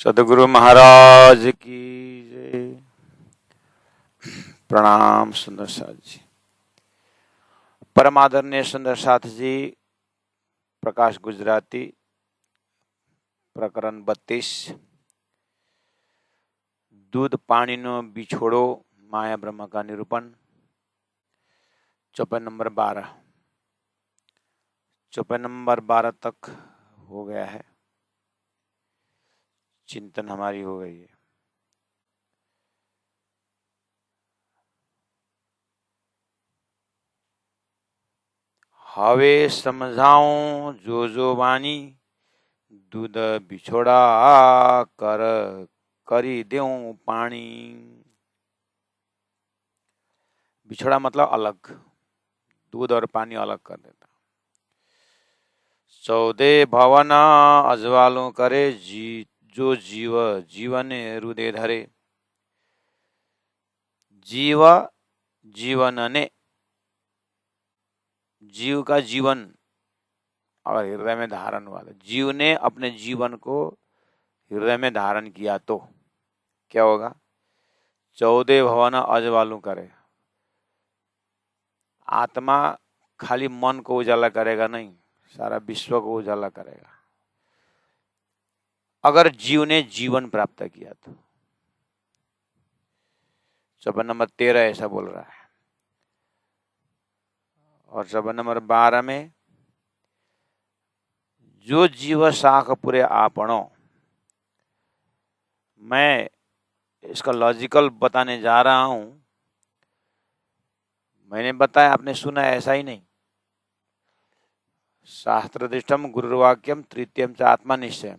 सदगुरु महाराज की जय। प्रणाम सुंदर साथ जी। परम आदरणीय सुंदर साथ जी, प्रकाश गुजराती, प्रकरण 32, दूध पाणीनो बिछोड़ो, माया ब्रह्म का निरूपण, चौपाई नंबर 12। चौपाई नंबर 12 तक हो गया है, चिंतन हमारी हो गई है। हवे समझाऊं जो जो वाणी, दूध बिछोड़ा कर करी देऊं पानी। बिछोड़ा मतलब अलग, दूध और पानी अलग कर देता। 14 भवन अजवालों करे, जो जीव जीवन हृदय धरे। जीव जीवन ने, जीव का जीवन और हृदय में धारण वाला, जीव ने अपने जीवन को हृदय में धारण किया तो क्या होगा? 14 भवन अजवालों करे। आत्मा खाली मन को उजाला करेगा नहीं, सारा विश्व को उजाला करेगा अगर जीव ने जीवन प्राप्त किया तो। चौपाई नंबर 13 ऐसा बोल रहा है। और चौपाई नंबर 12 में, जो जीव साख पूरे आपणो। मैं इसका लॉजिकल बताने जा रहा हूं। मैंने बताया, आपने सुना, ऐसा ही नहीं। शास्त्रदिष्टम गुरुवाक्यम तृतीयम च आत्मा निश्चय।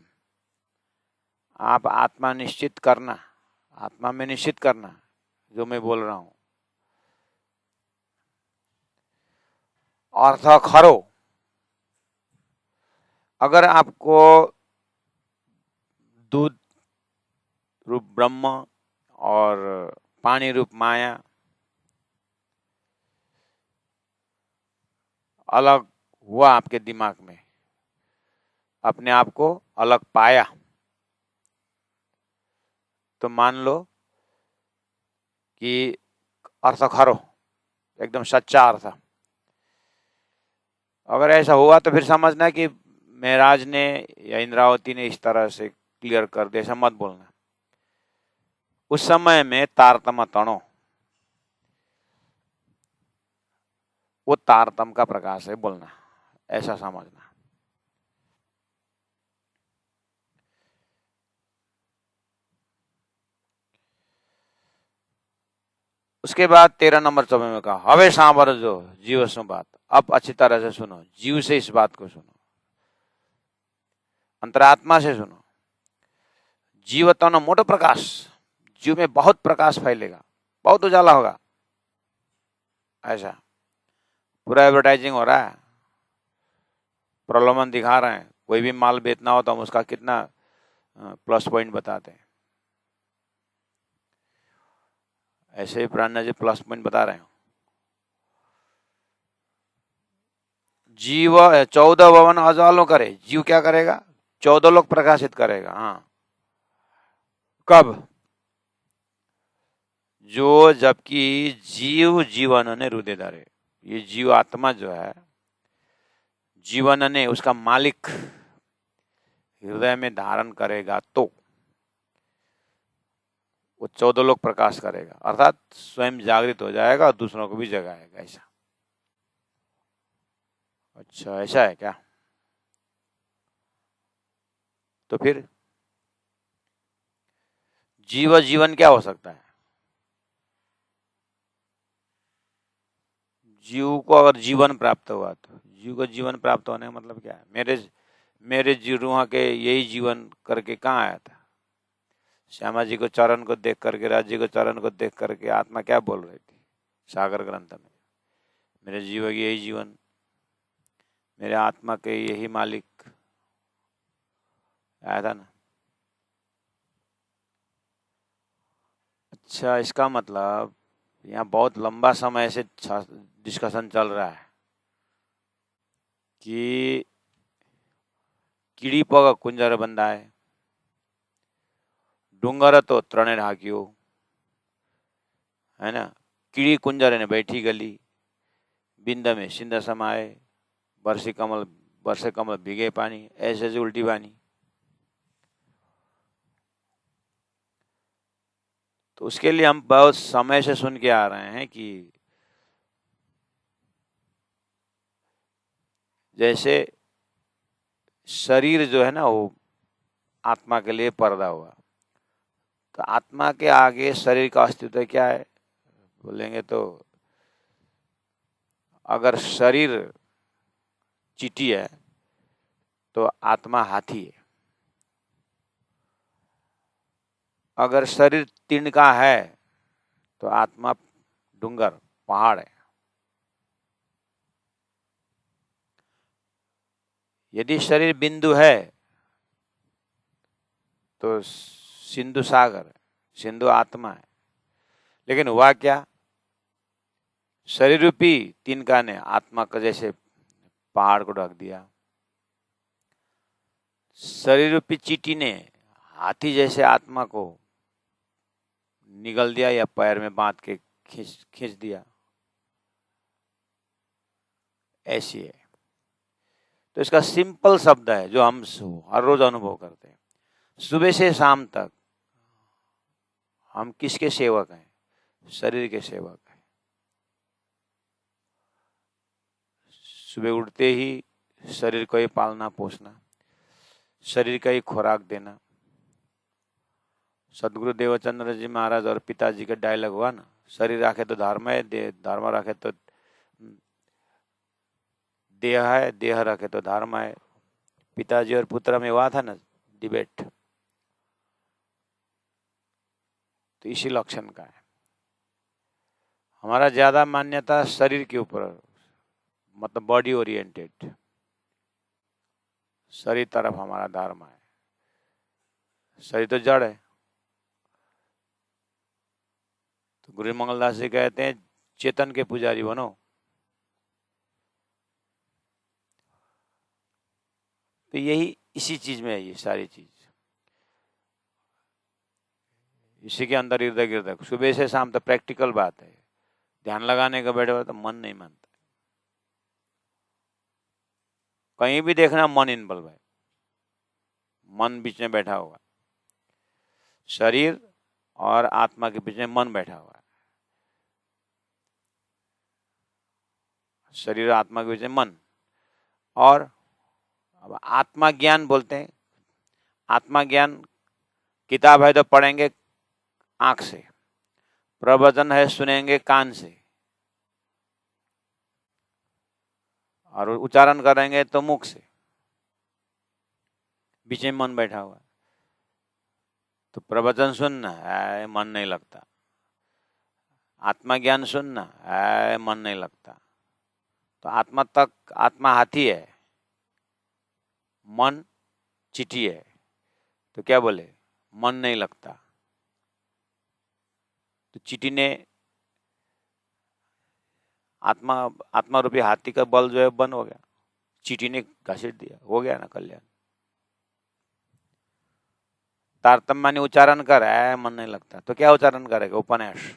आप आत्मा निश्चित करना, आत्मा में निश्चित करना जो मैं बोल रहा हूं। अर्थ खरो। अगर आपको दूध रूप ब्रह्म और पानी रूप माया अलग हुआ आपके दिमाग में, अपने आप को अलग पाया, तो मान लो कि अर्थ खरो, एकदम सच्चा अर्थ। अगर ऐसा हुआ तो फिर समझना कि महराज ने या इंद्रावती ने इस तरह से क्लियर कर दिया, ऐसा मत बोलना। उस समय में तारतम तणो, वो तारतम का प्रकाश है बोलना, ऐसा समझना। उसके बाद 13 नंबर चौबे में कहा, हवे सांबर जो जीव सु बात। अब अच्छी तरह से सुनो, जीव से इस बात को सुनो, अंतरात्मा से सुनो। जीव तो न मोटो प्रकाश, जीव में बहुत प्रकाश फैलेगा, बहुत उजाला होगा। ऐसा पूरा एडवर्टाइजिंग हो रहा है, प्रलोभन दिखा रहे हैं। कोई भी माल बेचना हो तो हम उसका कितना प्लस पॉइंट बताते हैं। ऐसे ही प्राणनाथ जी प्लस पॉइंट बता रहे हो। जीव 14 भवन अजवालों करे। जीव क्या करेगा? 14 लोग प्रकाशित करेगा। हाँ, कब? जो जबकि जीव जीवन ने हृदय धरे। ये जीव आत्मा जो है, जीवन ने उसका मालिक हृदय में धारण करेगा तो वो 14 लोग प्रकाश करेगा, अर्थात स्वयं जागृत हो जाएगा और दूसरों को भी जगाएगा। ऐसा। अच्छा, ऐसा है क्या? तो फिर जीव जीवन क्या हो सकता है? जीव को अगर जीवन प्राप्त हुआ तो जीव को जीवन प्राप्त होने का मतलब क्या है? मेरे जीव के यही जीवन करके कहाँ आया था? श्यामा जी को चरण को देख करके, राज जी को चरण को देख करके आत्मा क्या बोल रही थी सागर ग्रंथ में? मेरे जीव की यही जीवन, मेरे आत्मा के यही मालिक आया था ना। अच्छा, इसका मतलब यहाँ बहुत लंबा समय से डिस्कशन चल रहा है कि कीड़ी पग कुंजर बंदा है, डूंगर तो त्रणे ढाकियो, है ना। कीड़ी कुंजर ने बैठी गली, बिंद में सिंध समाए, बरसे कमल भीगे पानी, ऐसे जो उल्टी बानी। तो उसके लिए हम बहुत समय से सुन के आ रहे हैं कि जैसे शरीर जो है ना वो आत्मा के लिए पर्दा हुआ, तो आत्मा के आगे शरीर का अस्तित्व क्या है बोलेंगे तो अगर शरीर चींटी है तो आत्मा हाथी है, अगर शरीर तिनका है तो आत्मा डूंगर पहाड़ है, यदि शरीर बिंदु है तो सिंधु सागर है, सिंधु आत्मा है। लेकिन हुआ क्या, शरीर रूपी तिनका ने आत्मा का जैसे पहाड़ को ढक दिया, शरीर रूपी चींटी ने हाथी जैसे आत्मा को निगल दिया या पैर में बांध के खींच दिया। ऐसी है। तो इसका सिंपल शब्द है जो हम हर रोज अनुभव करते हैं, सुबह से शाम तक हम किसके सेवक हैं? शरीर के सेवक हैं। सुबह उठते ही शरीर को ही पालना पोसना, शरीर का ही खुराक देना। सदगुरु देवचंद्र जी महाराज और पिताजी का डायलॉग हुआ ना, शरीर राखे तो धर्म है, धर्म राखे तो देह है, देह रखे तो धर्म है। पिताजी और पुत्र में हुआ था ना डिबेट, तो इसी लक्षण का है। हमारा ज्यादा मान्यता शरीर के ऊपर, मतलब बॉडी ओरिएंटेड, शरीर तरफ हमारा धर्म है। शरीर तो जड़ है। तो गुरु मंगलदास जी कहते हैं चेतन के पुजारी बनो। तो यही इसी चीज में है, ये सारी चीज इसी के अंदर इर्द गिर्द। सुबह से शाम तक प्रैक्टिकल बात है। ध्यान लगाने का बैठे हुआ तो मन नहीं मानता, कहीं भी देखना मन इन्वॉल्व है, मन बीच में बैठा हुआ, शरीर और आत्मा के बीच में मन बैठा हुआ है, शरीर और आत्मा के बीच में मन। और अब आत्मा ज्ञान बोलते हैं। आत्मा ज्ञान किताब है तो पढ़ेंगे आंख से, प्रवचन है सुनेंगे कान से, और उच्चारण करेंगे तो मुख से, बीच में मन बैठा हुआ है। तो प्रवचन सुनना है, मन नहीं लगता। आत्मा ज्ञान सुनना है, मन नहीं लगता। तो आत्मा तक, आत्मा हाथी है, मन चींटी है, तो क्या बोले, मन नहीं लगता। तो चींटी ने आत्मा रूपी हाथी का बल जो है बंद हो गया, चींटी ने घसीट दिया, हो गया ना कल्याण। तारतम्य उच्चारण कर है, मन नहीं लगता, तो क्या उच्चारण करेगा, उपन्यास।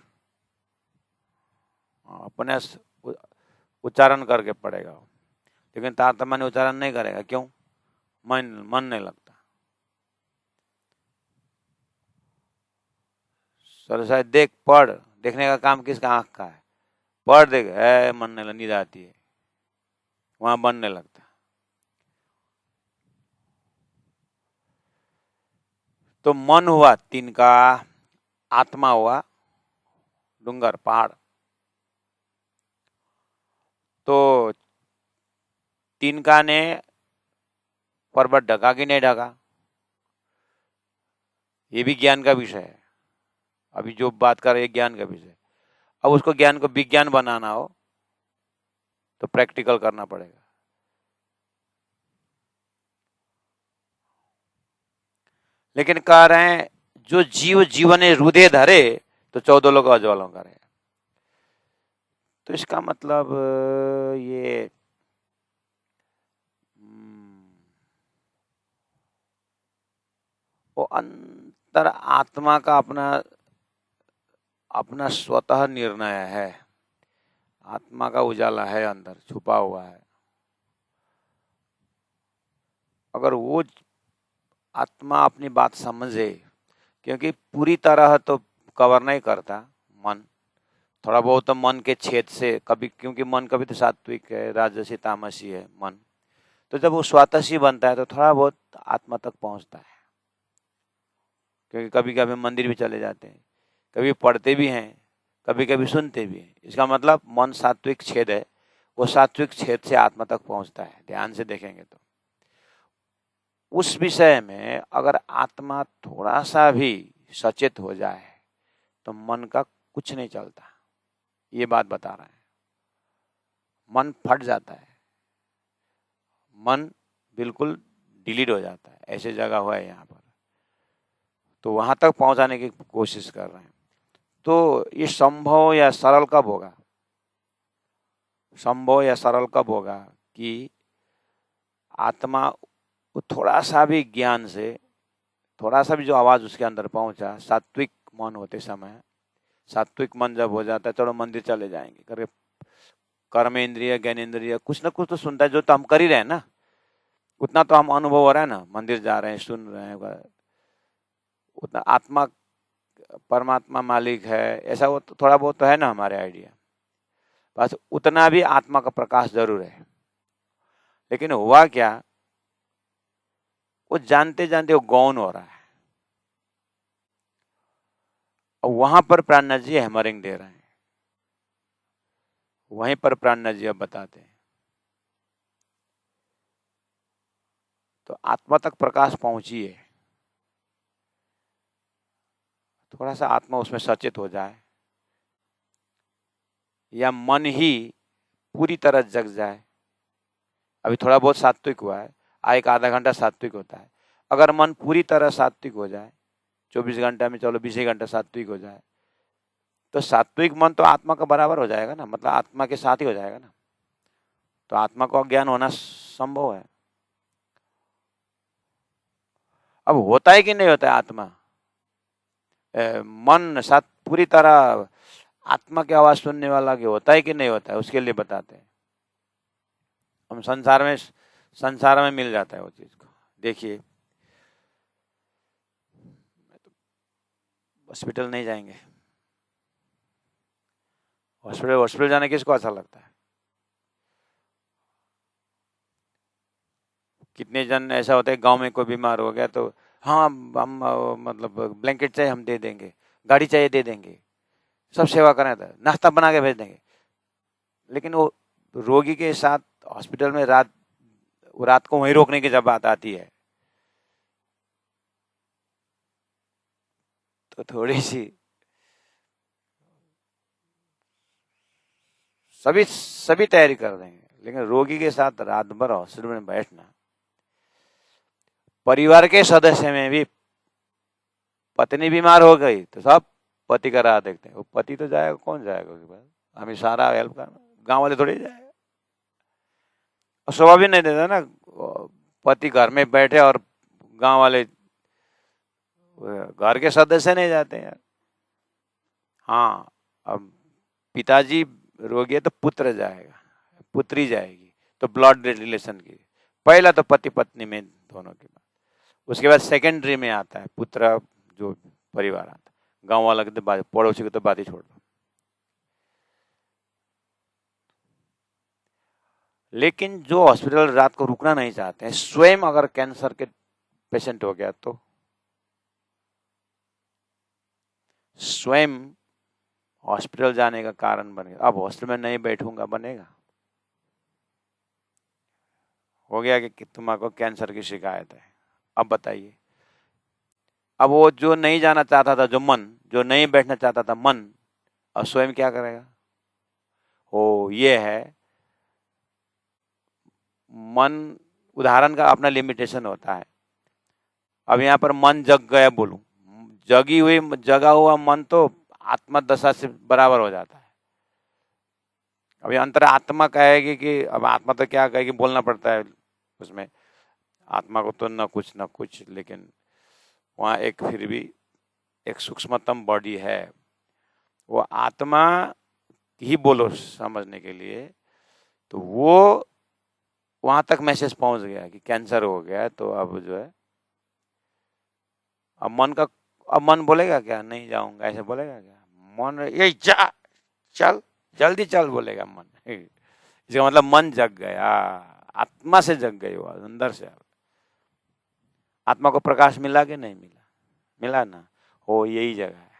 उपन्यास उच्चारण करके पड़ेगा, लेकिन तारतम्य उच्चारण नहीं करेगा। क्यों? मन नहीं लगता। सरसा देख पढ़, देखने का काम किसका, आंख का है। पढ़ देख है, मन नहीं, नींद आती है, वहां मन नहीं लगता। तो मन हुआ तिनका, आत्मा हुआ डूंगर पहाड़। तो तिनका ने पर्वत ढका कि नहीं ढका, ये भी ज्ञान का विषय है। अभी जो बात कर रहे हैं ज्ञान का विषय। अब उसको ज्ञान को विज्ञान बनाना हो तो प्रैक्टिकल करना पड़ेगा। लेकिन कह रहे हैं जो जीव जीवन हृदय धरे तो 14 लोग अज्वलों करे। तो इसका मतलब ये वो अंतर आत्मा का अपना अपना स्वतः निर्णय है। आत्मा का उजाला है, अंदर छुपा हुआ है। अगर वो आत्मा अपनी बात समझे, क्योंकि पूरी तरह तो कवर नहीं करता मन, थोड़ा बहुत तो मन के छेद से कभी, क्योंकि मन कभी तो सात्विक है, राजसी, तामसी है मन, तो जब वो स्वातसी बनता है तो थोड़ा बहुत आत्मा तक पहुंचता है। क्योंकि कभी कभी मंदिर भी चले जाते हैं, कभी पढ़ते भी हैं, कभी कभी सुनते भी हैं, इसका मतलब मन सात्विक छेद है, वो सात्विक छेद से आत्मा तक पहुंचता है। ध्यान से देखेंगे तो उस विषय में अगर आत्मा थोड़ा सा भी सचेत हो जाए तो मन का कुछ नहीं चलता। ये बात बता रहे हैं, मन फट जाता है, मन बिल्कुल डिलीट हो जाता है। ऐसे जगह हुआ है यहाँ पर, तो वहां तक पहुंचाने की कोशिश कर रहे हैं। तो ये संभव या सरल कब होगा? संभव या सरल कब होगा कि आत्मा थोड़ा सा भी ज्ञान से, थोड़ा सा भी जो आवाज उसके अंदर पहुंचा, सात्विक मन होते समय, सात्विक मन जब हो जाता है, चलो मंदिर चले जाएंगे करके, कर्म इंद्रिय ज्ञानेन्द्रिय कुछ ना कुछ तो सुनता है, जो तो हम कर ही रहे हैं ना, उतना तो हम अनुभव हो रहा है ना, मंदिर जा रहे हैं, सुन रहे हैं, उतना आत्मा परमात्मा मालिक है, ऐसा वो तो थोड़ा बहुत तो है ना हमारे आइडिया, बस उतना भी आत्मा का प्रकाश जरूर है। लेकिन हुआ क्या, वो जानते जानते वो गौन हो रहा है, और वहां पर प्राणनाथ जी हैमरिंग दे रहे हैं, वहीं पर प्राणनाथ जी अब बताते हैं। तो आत्मा तक प्रकाश पहुंची है, थोड़ा सा आत्मा उसमें सचेत हो जाए, या मन ही पूरी तरह जग जाए। अभी थोड़ा बहुत सात्विक हुआ है, एक आधा घंटा सात्विक होता है, अगर मन पूरी तरह सात्विक हो जाए, 24 घंटा में चलो 20 घंटा सात्विक हो जाए, तो सात्विक मन तो आत्मा का बराबर हो जाएगा ना, मतलब आत्मा के साथ ही हो जाएगा ना, तो आत्मा को अज्ञान होना संभव है। अब होता है कि नहीं होता है आत्मा, मन साथ पूरी तरह आत्मा की आवाज सुनने वाला कि होता है कि नहीं होता है, उसके लिए बताते हैं। हम संसार में मिल जाता है वो चीज को। देखिए, हॉस्पिटल नहीं जाएंगे, हॉस्पिटल जाने किसको अच्छा लगता है? कितने जन ऐसा होता है, गांव में कोई बीमार हो गया तो हाँ हम मतलब ब्लैंकेट चाहिए हम दे देंगे, गाड़ी चाहिए दे देंगे, सब सेवा करें, तो नाश्ता बना के भेज देंगे। लेकिन वो रोगी के साथ हॉस्पिटल में रात को वहीं रोकने की जब बात आती है, तो थोड़ी सी सभी सभी तैयारी कर देंगे, लेकिन रोगी के साथ रात भर हॉस्पिटल में बैठना, परिवार के सदस्य में भी पत्नी बीमार हो गई तो सब पति का राह देखते हैं, वो पति तो जाएगा, कौन जाएगा उसके पास, हमें सारा हेल्प करना, गांव वाले थोड़ी जाएगा। और स्वभाव भी नहीं देता ना, पति घर में बैठे और गांव वाले, घर के सदस्य नहीं जाते हैं। हाँ, अब पिताजी रोगी है तो पुत्र जाएगा, पुत्री जाएगी, तो ब्लड रिलेशन की पहला तो पति पत्नी में दोनों के बाद, उसके बाद सेकेंडरी में आता है पुत्र, जो परिवार आता है, गांव वाला के तो बात, पड़ोसी को तो बात ही छोड़ दो। लेकिन जो हॉस्पिटल रात को रुकना नहीं चाहते हैं, स्वयं अगर कैंसर के पेशेंट हो गया तो स्वयं हॉस्पिटल जाने का कारण बनेगा, अब हॉस्पिटल में नहीं बैठूंगा बनेगा। हो गया कि तुम्हारे कैंसर की शिकायत है, अब बताइए, अब वो जो नहीं जाना चाहता था, जो नहीं बैठना चाहता था मन, अब स्वयं क्या करेगा? ओ ये है मन, उदाहरण का अपना लिमिटेशन होता है। अब यहाँ पर मन जग गया बोलूं, जगा हुआ मन तो आत्मा दशा से बराबर हो जाता है। अभी अंतर आत्मा कहेगी कि, अब आत्मा तो क्या कहेगी, बोलना पड़ता है उसमें, आत्मा को तो न कुछ, लेकिन वहाँ एक फिर भी एक सूक्ष्मतम बॉडी है, वो आत्मा ही बोलो समझने के लिए, तो वो वहां तक मैसेज पहुंच गया कि कैंसर हो गया, तो अब जो है अब मन बोलेगा क्या, नहीं जाऊंगा, ऐसे बोलेगा क्या? मन ये जा, चल जल्दी चल बोलेगा मन। इसका मतलब मन जग गया, आत्मा से जग गई वो अंदर से। आत्मा को प्रकाश मिला कि नहीं मिला? मिला ना। हो यही जगह है।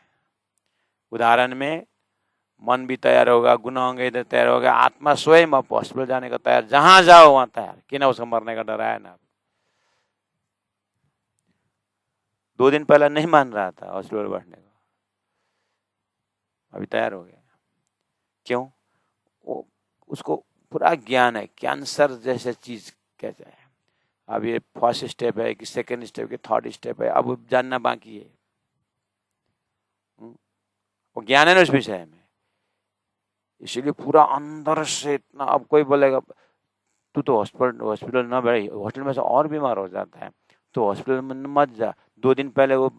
उदाहरण में मन भी तैयार होगा, गुना होंगे इधर तैयार होगा, आत्मा स्वयं अब हॉस्पिटल जाने का तैयार, जहां जाओ वहां तैयार, कि ना उसको मरने का डर है ना। 2 दिन पहले नहीं मान रहा था हॉस्पिटल बैठने को, अभी तैयार हो गया। क्यों? वो उसको पूरा ज्ञान है, कैंसर जैसे चीज कैसे है। अब ये फर्स्ट स्टेप है कि सेकंड स्टेप कि थर्ड स्टेप है, अब जानना बाकी है। वो ज्ञान है ना उस विषय में, इसीलिए पूरा अंदर से इतना। अब कोई बोलेगा तू तो हॉस्पिटल ना बैठ, हॉस्पिटल में से और बीमार हो जाता है, तो हॉस्पिटल में मत जा। 2 दिन पहले वो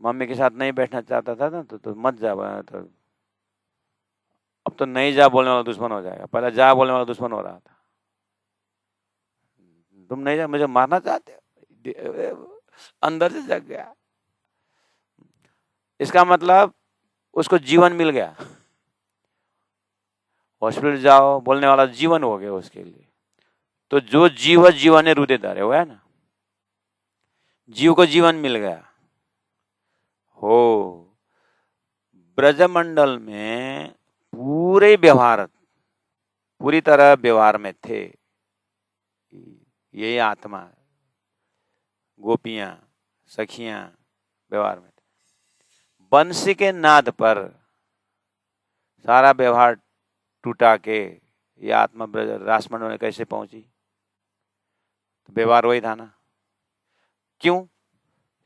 मम्मी के साथ नहीं बैठना चाहता था ना, तो मत जा। तो अब तो नहीं जा बोलने वाला दुश्मन हो जाएगा, पहले जा बोलने वाला दुश्मन हो रहा था। तुम नहीं जा, मुझे मारना चाहते हो, अंदर से जग गया। इसका मतलब उसको जीवन मिल गया। हॉस्पिटल जाओ बोलने वाला जीवन हो गया उसके लिए। तो जो जीव जीवन है रुदेदार है, वो है ना, जीव को जीवन मिल गया। हो ब्रजमंडल में पूरे व्यवहार, पूरी तरह व्यवहार में थे यही आत्मा, गोपियां सखियां व्यवहार में थे। बंसी के नाद पर सारा व्यवहार टूटा के ये आत्मा रासमंडल में कैसे पहुंची? तो व्यवहार वही था ना। क्यों?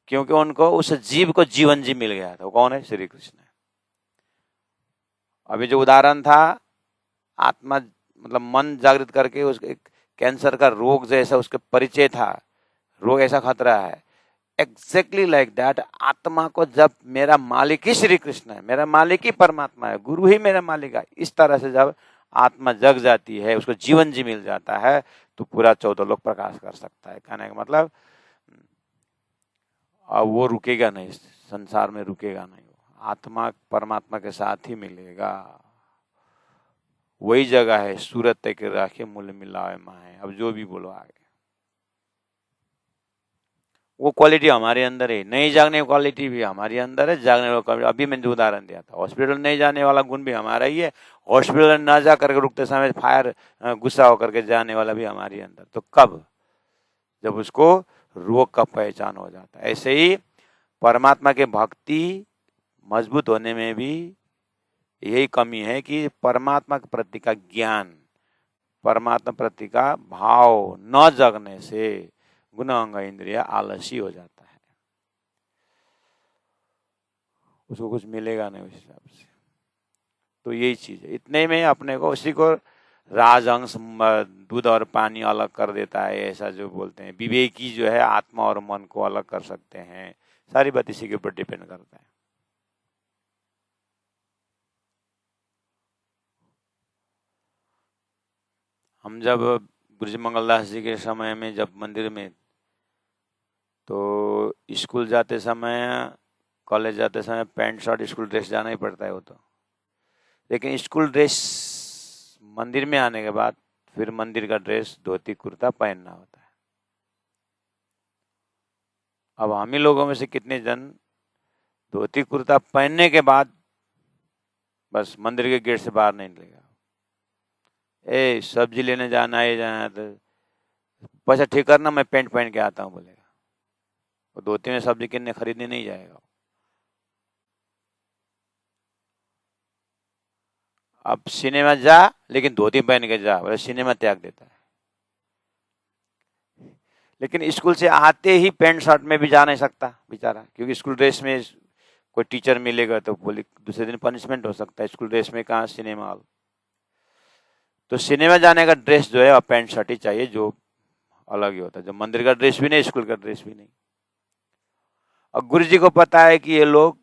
क्योंकि उनको उस जीव को जीवन जी मिल गया था। वो कौन है? श्री कृष्ण। अभी जो उदाहरण था, आत्मा मतलब मन जागृत करके उसके कैंसर का रोग जैसा उसके परिचय था, रोग ऐसा खतरा है। एग्जैक्टली लाइक दैट, आत्मा को जब मेरा मालिक ही श्री कृष्ण है, मेरा मालिक ही परमात्मा है, गुरु ही मेरा मालिक है, इस तरह से जब आत्मा जग जाती है, उसको जीवन जी मिल जाता है, तो पूरा 14 लोक प्रकाश कर सकता है। कहने का मतलब अब वो रुकेगा नहीं, संसार में रुकेगा नहीं, आत्मा परमात्मा के साथ ही मिलेगा। वही जगह है सूरत के राखे मूल मिलावे माए। अब जो भी बोलो आगे, वो क्वालिटी हमारे अंदर है। नहीं जागने की क्वालिटी भी हमारे अंदर है, जागने वाला क्वालिटी। अभी मैंने जो उदाहरण दिया था, हॉस्पिटल नहीं जाने वाला गुण भी हमारा ही है, हॉस्पिटल ना जा करके रुकते समय फायर गुस्सा होकर के जाने वाला भी हमारे अंदर। तो कब? जब उसको रोग का पहचान हो जाता है। ऐसे ही परमात्मा के भक्ति मजबूत होने में भी यही कमी है कि परमात्मा के प्रति का ज्ञान, परमात्मा प्रति का भाव न जगने से गुण अंग इंद्रिया आलसी हो जाता है, उसको कुछ मिलेगा नहीं उस हिसाब से। तो यही चीज है। इतने में अपने को उसी को राजहंस दूध और पानी अलग कर देता है, ऐसा जो बोलते हैं। विवेकी जो है आत्मा और मन को अलग कर सकते हैं। सारी बात इसी के ऊपर डिपेंड करता है। हम जब गुरुजी मंगलदास जी के समय में जब मंदिर में, तो स्कूल जाते समय, कॉलेज जाते समय पैंट शर्ट स्कूल ड्रेस जाना ही पड़ता है वो तो। लेकिन स्कूल ड्रेस मंदिर में आने के बाद फिर मंदिर का ड्रेस धोती कुर्ता पहनना होता है। अब हम ही लोगों में से कितने जन धोती कुर्ता पहनने के बाद बस मंदिर के गेट से बाहर नहीं निकलेगा। ए सब्जी लेने जाना है, जाना तो पैसा ठीक करना, मैं पैंट पहन के आता हूँ बोलेगा। वो धोती में सब्जी कितने खरीदने नहीं जाएगा। अब सिनेमा जा लेकिन धोती पहन के जा, बोले सिनेमा त्याग देता है। लेकिन स्कूल से आते ही पैंट शर्ट में भी जा नहीं सकता बेचारा, क्योंकि स्कूल ड्रेस में कोई टीचर मिलेगा तो बोले दूसरे दिन पनिशमेंट हो सकता है। स्कूल ड्रेस में कहाँ सिनेमा हॉल। तो सिनेमा जाने का ड्रेस जो है अब पैंट शर्ट ही चाहिए, जो अलग ही होता है, जो मंदिर का ड्रेस भी नहीं, स्कूल का ड्रेस भी नहीं। और गुरु जी को पता है कि ये लोग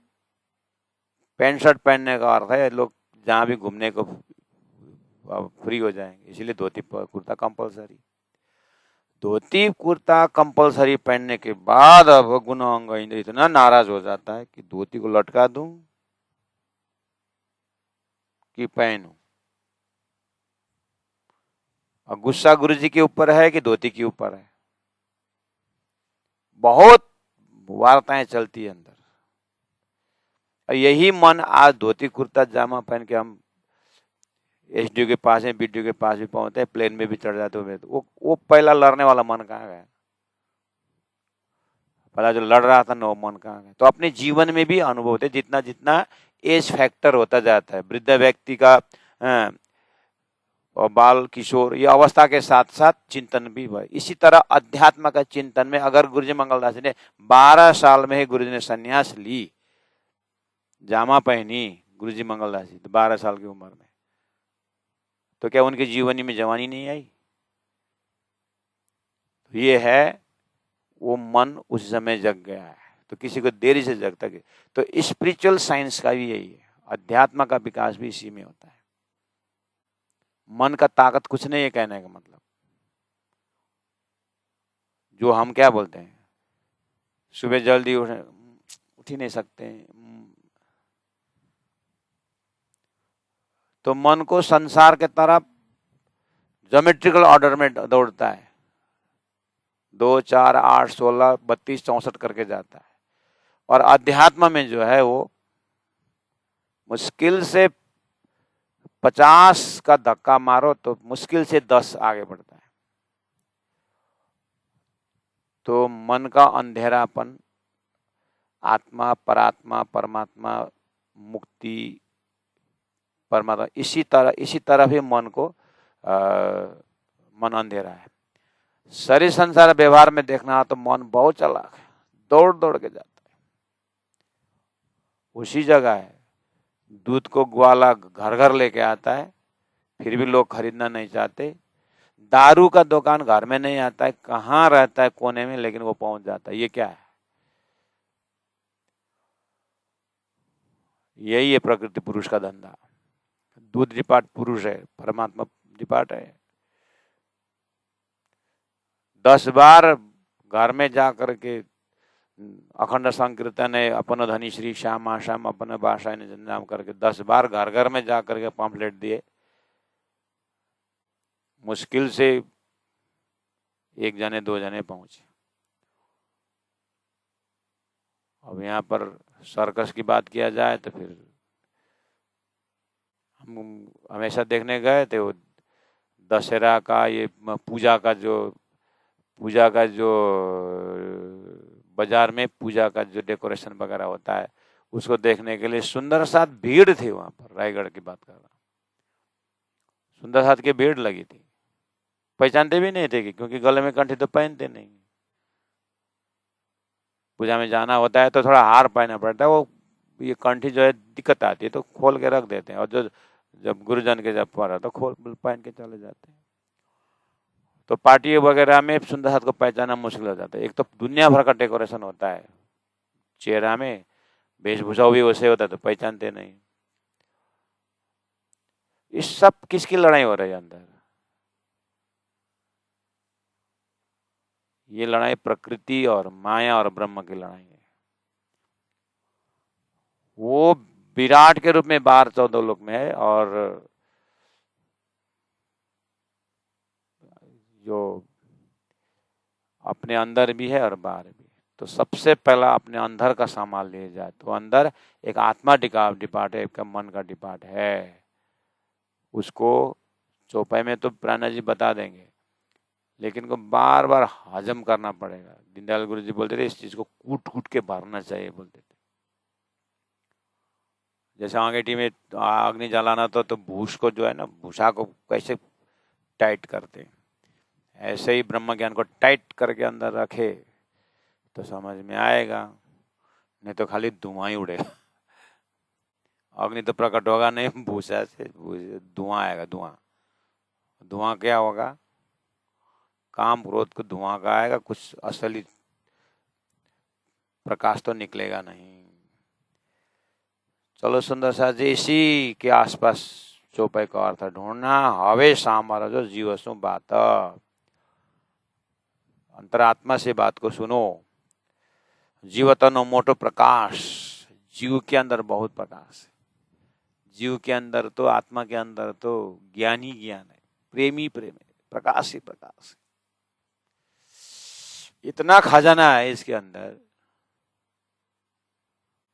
पैंट शर्ट पहनने का अर्थ है ये लोग जहाँ भी घूमने को फ्री हो जाएंगे, इसीलिए धोती कुर्ता कंपलसरी। धोती कुर्ता कंपलसरी पहनने के बाद अब गुनांग इतना नाराज हो जाता है कि धोती को लटका दूं कि पहनूं। और गुस्सा गुरु जी के ऊपर है कि धोती के ऊपर है। बहुत वार्ताएं चलती है अंदर। और यही मन आज धोती कुर्ता जामा पहन के हम एसडीओ के पास है, बीडीओ के पास भी पहुंचते हैं, प्लेन में भी चढ़ जाते हो, वो पहला लड़ने वाला मन कहाँ गया? पहला जो लड़ रहा था ना वो मन कहाँ गया? तो अपने जीवन में भी अनुभव होते, जितना जितना एज फैक्टर होता जाता है, वृद्ध व्यक्ति का और बाल किशोर ये अवस्था के साथ साथ चिंतन भी हुआ। इसी तरह अध्यात्म का चिंतन में अगर गुरुजी मंगलदास ने 12 साल में ही गुरुजी ने संन्यास ली, जामा पहनी गुरुजी मंगलदास जी, तो 12 साल की उम्र में, तो क्या उनके जीवनी में जवानी नहीं आई? तो ये है वो मन उस समय जग गया है, तो किसी को देरी से जगता है। तो स्पिरिचुअल साइंस का भी यही है, अध्यात्म का विकास भी इसी में होता है। मन का ताकत कुछ नहीं है कहने का मतलब। जो हम क्या बोलते हैं, सुबह जल्दी उठ ही नहीं सकते, तो मन को संसार के तरफ ज्योमेट्रिकल ऑर्डर में दौड़ता है, 2, 4, 8, 16, 32, 64 करके जाता है। और अध्यात्म में जो है वो मुश्किल से 50 का धक्का मारो तो मुश्किल से 10 आगे बढ़ता है। तो मन का अंधेरापन, आत्मा, परात्मा, परमात्मा, मुक्ति, परमात्मा, इसी तरह ही मन को मन अंधेरा है। शरीर संसार व्यवहार में देखना तो मन बहुत चालाक है, दौड़ दौड़ के जाता है। उसी जगह है दूध को ग्वाला घर घर लेके आता है, फिर भी लोग खरीदना नहीं चाहते। दारू का दुकान घर में नहीं आता है, कहाँ रहता है कोने में, लेकिन वो पहुंच जाता है। ये क्या है? यही है प्रकृति पुरुष का धंधा। दूध डिपार्ट पुरुष है, परमात्मा डिपार्ट है। 10 बार घर में जा करके अखंड संकीर्तन है, अपन धनी श्री श्याम आश्याम अपन भाषा ने जन्म करके 10 बार घर घर में जा करके पम्फलेट दिए, मुश्किल से 1 जने 2 जने पहुंचे। अब यहाँ पर सर्कस की बात किया जाए तो फिर हम हमेशा देखने गए थे वो दशहरा का, ये पूजा का जो बाजार में पूजा का जो डेकोरेशन वगैरह होता है, उसको देखने के लिए सुंदर साथ भीड़ थी। वहां पर रायगढ़ की बात कर रहा हूँ, सुंदर साथ की भीड़ लगी थी। पहचानते भी नहीं थे कि, क्योंकि गले में कंठी तो पहनते नहीं। पूजा में जाना होता है तो थोड़ा हार पहनना पड़ता है, वो ये कंठी जो है दिक्कत आती है तो खोल के रख देते हैं, और जो जब गुरुजन के जब पड़ा तो खोल पहन के चले जाते हैं। तो पार्टी वगैरह में सुंदर साथ को पहचानना मुश्किल हो जाता है। एक तो दुनिया भर का डेकोरेशन होता है चेहरा में, वेशभूषा भी वैसे होता है तो पहचानते नहीं। इस सब किसकी लड़ाई हो रही है अंदर? ये लड़ाई प्रकृति और माया और ब्रह्म की लड़ाई है। वो विराट के रूप में बाहर 14 लोक में है, और जो अपने अंदर भी है और बाहर भी। तो सबसे पहला अपने अंदर का संभाल लिया जाए तो अंदर एक आत्मा डिपार्ट है, एक मन का डिपार्ट है। उसको चौपाई में तो प्राणा जी बता देंगे, लेकिन को बार बार हजम करना पड़ेगा। दीनदयाल गुरु जी बोलते थे इस चीज को कूट कूट के भरना चाहिए, बोलते थे। जैसे अंगीठी में अग्नि जलाना तो भूस को जो है ना, भूसा को कैसे टाइट करते हैं, ऐसे ही ब्रह्म ज्ञान को टाइट करके अंदर रखे तो समझ में आएगा, नहीं तो खाली धुआं ही उड़ेगा। अग्नि तो प्रकट होगा नहीं, भूसा से धुआं आएगा। धुआं क्या होगा? काम क्रोध को धुआं का आएगा, कुछ असली प्रकाश तो निकलेगा नहीं। चलो सुंदर सा जी, इसी के आसपास चौपाई का अर्थ ढूंढना। हवे सामर जो जीव सु बात, अंतरात्मा से बात को सुनो। जीवतनो मोटो प्रकाश, जीव के अंदर बहुत प्रकाश है। जीव के अंदर तो, आत्मा के अंदर तो ज्ञान ही ज्ञान है, प्रेम ही प्रेम है, प्रकाश ही प्रकाश है। इतना खजाना है इसके अंदर,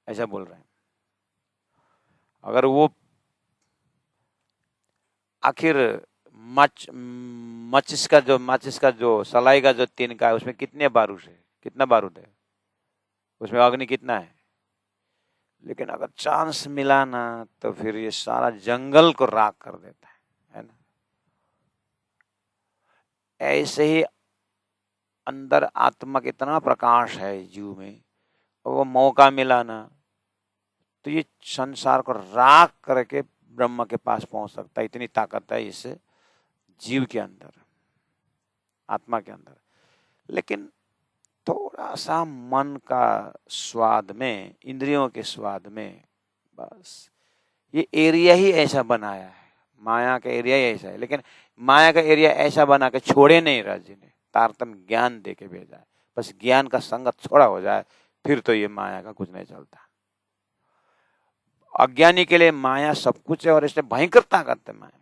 ऐसा बोल रहे हैं। अगर वो आखिर माचिस का जो सलाई का जो तिनका है, उसमें कितने बारूद है, कितना बारूद है, उसमें अग्नि कितना है। लेकिन अगर चांस मिला ना तो फिर ये सारा जंगल को राख कर देता है ना। ऐसे ही अंदर आत्मा कितना प्रकाश है जीव में, और वो मौका मिला ना तो ये संसार को राख करके ब्रह्म के पास पहुंच सकता है। इतनी ताकत है इस जीव के अंदर, आत्मा के अंदर। लेकिन थोड़ा सा मन का स्वाद में, इंद्रियों के स्वाद में, बस ये एरिया ही ऐसा बनाया है, माया का एरिया ही ऐसा है। लेकिन माया का एरिया ऐसा बना के छोड़े नहीं राज जी ने, तारतम्य ज्ञान दे के भेजा है। बस ज्ञान का संगत छोड़ा हो जाए फिर तो ये माया का कुछ नहीं चलता। अज्ञानी के लिए माया सब कुछ है और इसने भयंकर ताकत है माया।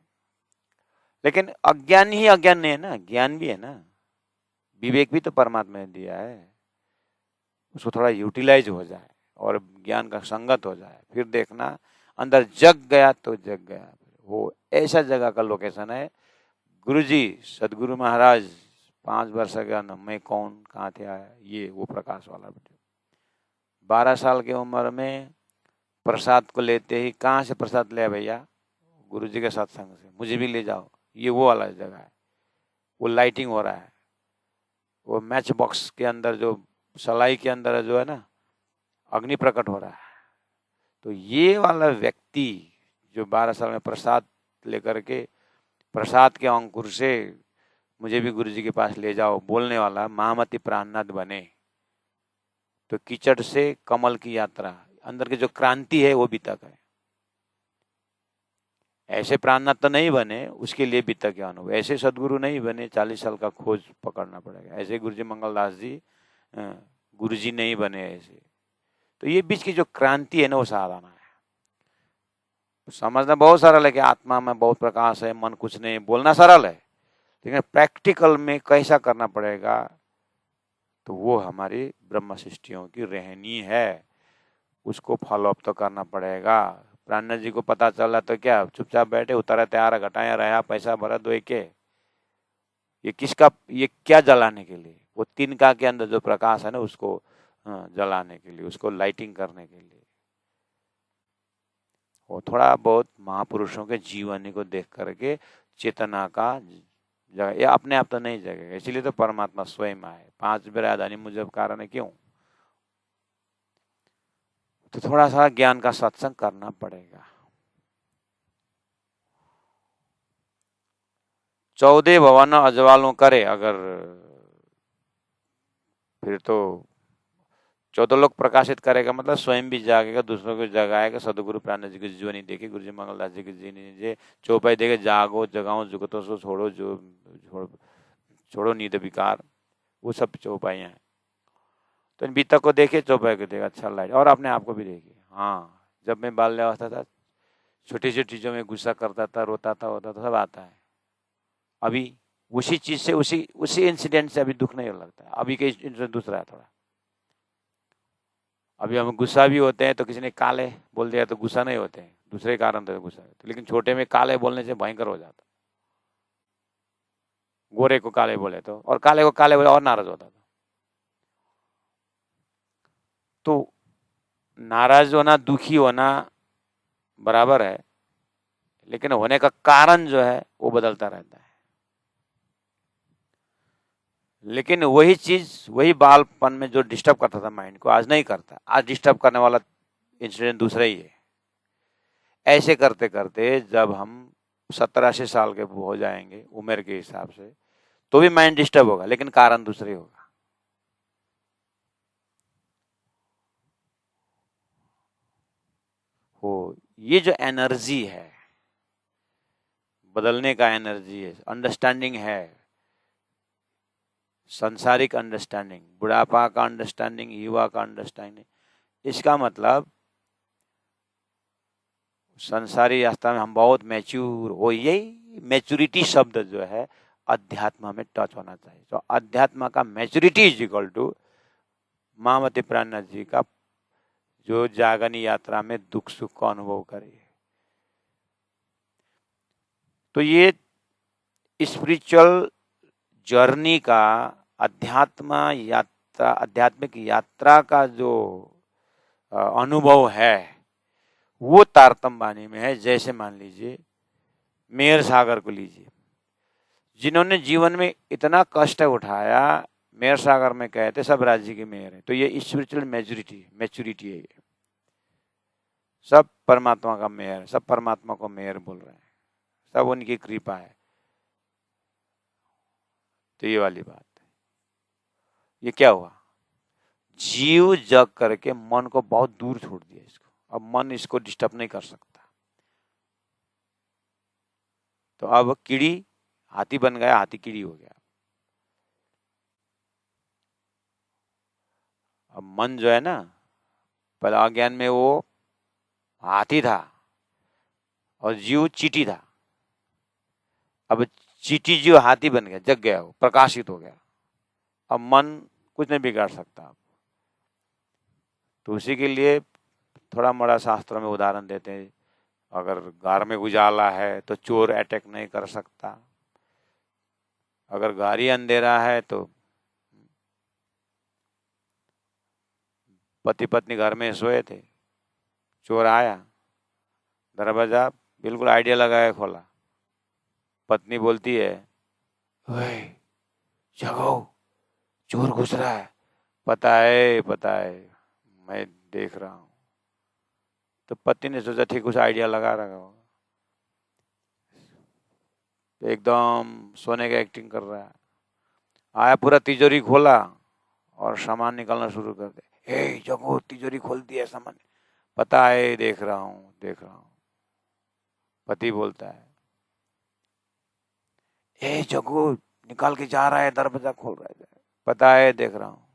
लेकिन अज्ञान ही अज्ञान नहीं है ना, ज्ञान भी है ना, विवेक भी तो परमात्मा ने दिया है। उसको थोड़ा यूटिलाइज हो जाए और ज्ञान का संगत हो जाए, फिर देखना अंदर जग गया तो जग गया। वो ऐसा जगह का लोकेशन है। गुरुजी सदगुरु महाराज 5 वर्ष का ना, मैं कौन कहाँ थे आया, ये वो प्रकाश वाला वीडियो। 12 साल की उम्र में प्रसाद को लेते ही, कहाँ से प्रसाद लिया भैया, गुरुजी के सत्संग से, मुझे भी ले जाओ। ये वो वाला जगह है, वो लाइटिंग हो रहा है, वो मैच बॉक्स के अंदर जो सलाई के अंदर जो है ना, अग्नि प्रकट हो रहा है। तो ये वाला व्यक्ति जो 12 साल में प्रसाद लेकर के, प्रसाद के अंकुर से मुझे भी गुरुजी के पास ले जाओ बोलने वाला, महामति प्राणनाथ बने तो कीचड़ से कमल की यात्रा, अंदर की जो क्रांति है वो भी तक है। ऐसे प्राणनाथ तो नहीं बने, उसके लिए भी तक ज्ञान हो। ऐसे सदगुरु नहीं बने, 40 साल का खोज पकड़ना पड़ेगा। ऐसे गुरुजी मंगलदास जी गुरुजी नहीं बने ऐसे। तो ये बीच की जो क्रांति है ना, वो साधना है। समझना बहुत सरल है कि आत्मा में बहुत प्रकाश है, मन कुछ नहीं, बोलना सरल है, लेकिन प्रैक्टिकल में कैसा करना पड़ेगा, तो वो हमारी ब्रह्म सृष्टियों की रहनी है। उसको फॉलो अप तो करना पड़ेगा। प्राणनाथ जी को पता चला तो क्या चुपचाप बैठे, उतारा तैयार घटाया रहा, पैसा भरा दो के, ये किसका, ये क्या जलाने के लिए, वो तिनका के अंदर जो प्रकाश है ना, उसको जलाने के लिए, उसको लाइटिंग करने के लिए। वो थोड़ा बहुत महापुरुषों के जीवनी को देख करके चेतना का जगह, ये अपने आप तो नहीं जगेगा। इसीलिए तो परमात्मा स्वयं आए। 5 बिरादानी मुझे कारण है, क्यों? तो थोड़ा सा ज्ञान का सत्संग करना पड़ेगा। 14 भवन अजवालों करे, अगर फिर तो 14 लोग प्रकाशित करेगा, मतलब स्वयं भी जागेगा, दूसरों को जगाएगा। सदगुरु प्राणनाथ जी की जीवनी देखी, गुरुजी मंगलदास जी की जीवनी चौपाई देखे, जागो जगाओ जुगतो सो छोड़ो, जो छोड़ो नींद विकार, वो सब चौपाइयाँ हैं। तो इन बीतक को देखे, चौपाई को देखे, अच्छा लाइट, और अपने आप को भी देखिए। हाँ, जब मैं बाल्यावस्था था, छोटी छोटी चीजों में गुस्सा करता था, रोता था, होता था, सब आता है। अभी उसी चीज से, उसी इंसिडेंट से अभी दुख नहीं लगता। अभी के इंसिडेंट दूसरा है थोड़ा। अभी हम गुस्सा भी होते हैं तो किसी ने काले बोल दिया तो गुस्सा नहीं होते हैं, दूसरे कारण तो गुस्सा है। लेकिन छोटे में काले बोलने से भयंकर हो जाता। गोरे को काले बोले तो, और काले को काले बोले और नाराज होता था। तो नाराज होना, दुखी होना बराबर है, लेकिन होने का कारण जो है वो बदलता रहता है। लेकिन वही चीज, वही बालपन में जो डिस्टर्ब करता था माइंड को, आज नहीं करता। आज डिस्टर्ब करने वाला इंसिडेंट दूसरा ही है। ऐसे करते करते जब हम 17-80 साल के हो जाएंगे उम्र के हिसाब से, तो भी माइंड डिस्टर्ब होगा, लेकिन कारण दूसरे होगा। हो, ये जो एनर्जी है, बदलने का एनर्जी है, अंडरस्टैंडिंग है, संसारिक अंडरस्टैंडिंग, बुढ़ापा का अंडरस्टैंडिंग, युवा का अंडरस्टैंडिंग, इसका मतलब संसारी रास्ता में हम बहुत मैच्योर हो, यही मैच्योरिटी शब्द जो है अध्यात्म में टच होना चाहिए। तो अध्यात्म का मैच्योरिटी इज इक्वल टू महामती प्राणनाथ जी का जो जागरण यात्रा में दुख सुख का अनुभव करे। तो ये स्पिरिचुअल जर्नी का आध्यात्मिक यात्रा का जो अनुभव है वो तारतम्य बानी में है। जैसे मान लीजिए मेयर सागर को लीजिए, जिन्होंने जीवन में इतना कष्ट उठाया, मेयर सागर में कहते सब राज्य के मेयर हैं। तो ये स्पिरिचुअल मैच्योरिटी है। ये सब परमात्मा का मेयर, सब परमात्मा को मेयर बोल रहे हैं, सब उनकी कृपा है। तो ये वाली बात है। ये क्या हुआ, जीव जग करके मन को बहुत दूर छोड़ दिया इसको, अब मन इसको डिस्टर्ब नहीं कर सकता। तो अब कीड़ी हाथी बन गया, हाथी कीड़ी हो गया। अब मन जो है ना, पहले अज्ञान में वो हाथी था और जीव चींटी था। अब चींटी जीव हाथी बन गया, जग गया, वो प्रकाशित हो गया। अब मन कुछ नहीं बिगाड़ सकता। तो उसी के लिए थोड़ा मोड़ा शास्त्रों में उदाहरण देते हैं, अगर घर में उजाला है तो चोर अटैक नहीं कर सकता, अगर गाड़ी अंधेरा है तो पति पत्नी घर में सोए थे, चोर आया, दरवाजा बिल्कुल आइडिया लगाया खोला, पत्नी बोलती है ओए जगो, चोर घुस रहा है। पता है मैं देख रहा हूं। तो पति ने सोचा ठीक, कुछ आइडिया लगा रहा होगा, एकदम सोने का एक्टिंग कर रहा है। आया, पूरा तिजोरी खोला और सामान निकालना शुरू कर दे। हे जगो, तिजोरी खोल दिया, सामान। पता है देख रहा हूं। पति बोलता है ए जगो, निकाल के जा रहा है, दरवाजा खोल रहा है। पता है देख रहा हूं।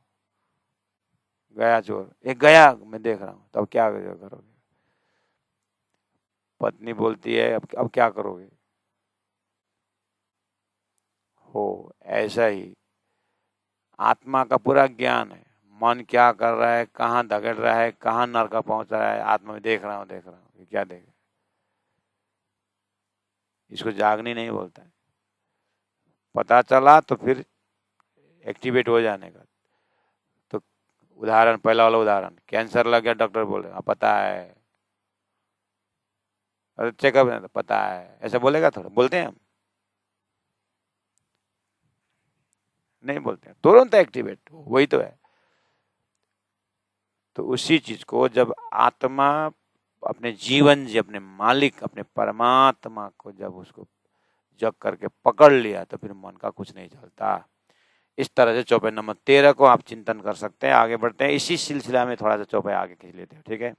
गया चोर, एक गया, मैं देख रहा हूं। तब क्या करोगे? पत्नी बोलती है अब क्या करोगे? हो, ऐसा ही आत्मा का पूरा ज्ञान है, मन क्या कर रहा है, कहाँ धगड़ रहा है, कहाँ नरका पहुंच रहा है, आत्मा में देख रहा हूं। क्या देख, इसको जागनी नहीं बोलता है। पता चला तो फिर एक्टिवेट हो जाने का। तो उदाहरण, पहला वाला उदाहरण, कैंसर लग गया, डॉक्टर बोले हाँ पता है, अरे चेकअप नहीं, तो पता है, ऐसा बोलेगा? थोड़ा बोलते हैं हम, नहीं बोलते हैं, तुरंत एक्टिवेट, वही तो है। तो उसी चीज को जब आत्मा अपने जीवन जी, अपने मालिक, अपने परमात्मा को जब उसको जग करके पकड़ लिया तो फिर मन का कुछ नहीं चलता। इस तरह से चौपाई नंबर 13 को आप चिंतन कर सकते हैं। आगे बढ़ते हैं, इसी सिलसिला में थोड़ा सा चौपाई आगे खींच लेते हैं, ठीक है।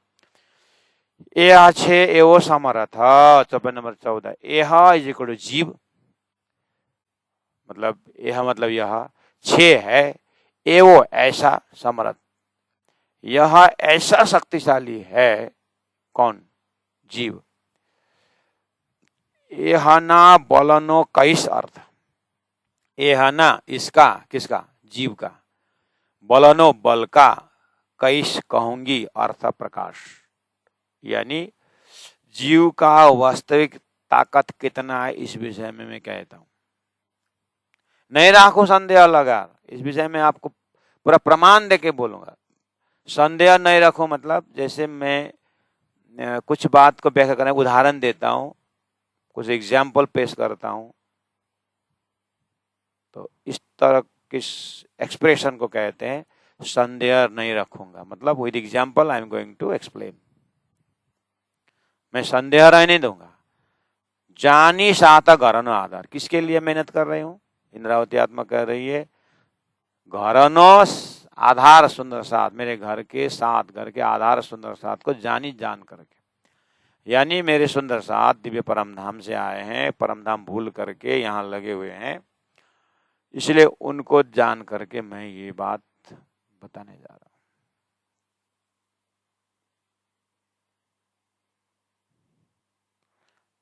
ए आछे एवो समर्थ, चौपाई नंबर 14, एह इज इक्वल टू जीव, मतलब यह मतलब यह, छे है, एवो ऐसा, समर्थ यह ऐसा शक्तिशाली है, कौन? जीव। एहना बलनो कैस अर्थ, एहना इसका, किसका? जीव का, बलनो बल का, कैस कहूंगी अर्थ प्रकाश, यानी जीव का वास्तविक ताकत कितना है इस विषय में मैं कहता हूं। नहीं राखो संदेह लगा, इस विषय में आपको पूरा प्रमाण देके बोलूंगा। संदेह नहीं रखो मतलब जैसे मैं कुछ बात को व्याख्या करने उदाहरण देता हूं, कुछ एग्जाम्पल पेश करता हूं, तो इस तरह किस एक्सप्रेशन को कहते हैं संदेह नहीं रखूंगा, मतलब with example I am going to explain. मैं संदेह रहने दूंगा। जानी साता घरनो आधार, किसके लिए मेहनत कर रही हूं? इंद्रावती आत्मा कह रही है घरनो आधार सुंदर साथ, मेरे घर के साथ, घर के आधार सुंदर साथ को जानी जान करके, यानी मेरे सुंदर साथ दिव्य परम धाम से आए हैं, परम धाम भूल करके यहाँ लगे हुए हैं, इसलिए उनको जान करके मैं ये बात बताने जा रहा हूं।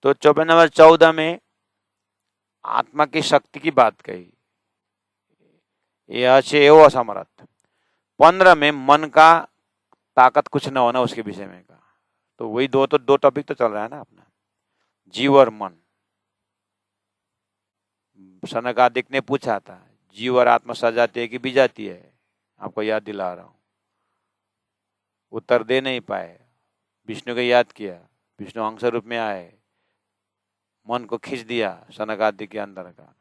तो 24 नंबर 14 में आत्मा की शक्ति की बात कही, यह छे एवं असमर्थ। 15 में मन का ताकत कुछ न होना उसके विषय में कहा। तो वही दो टॉपिक तो चल रहा है ना अपना, जीव और मन। सनकादिक ने पूछा था जीव और आत्मा सजाती है कि बिजाती है, आपको याद दिला रहा हूं। उत्तर दे नहीं पाए, विष्णु को याद किया, विष्णु अंश रूप में आए, मन को खींच दिया सनकादिक के अंदर का।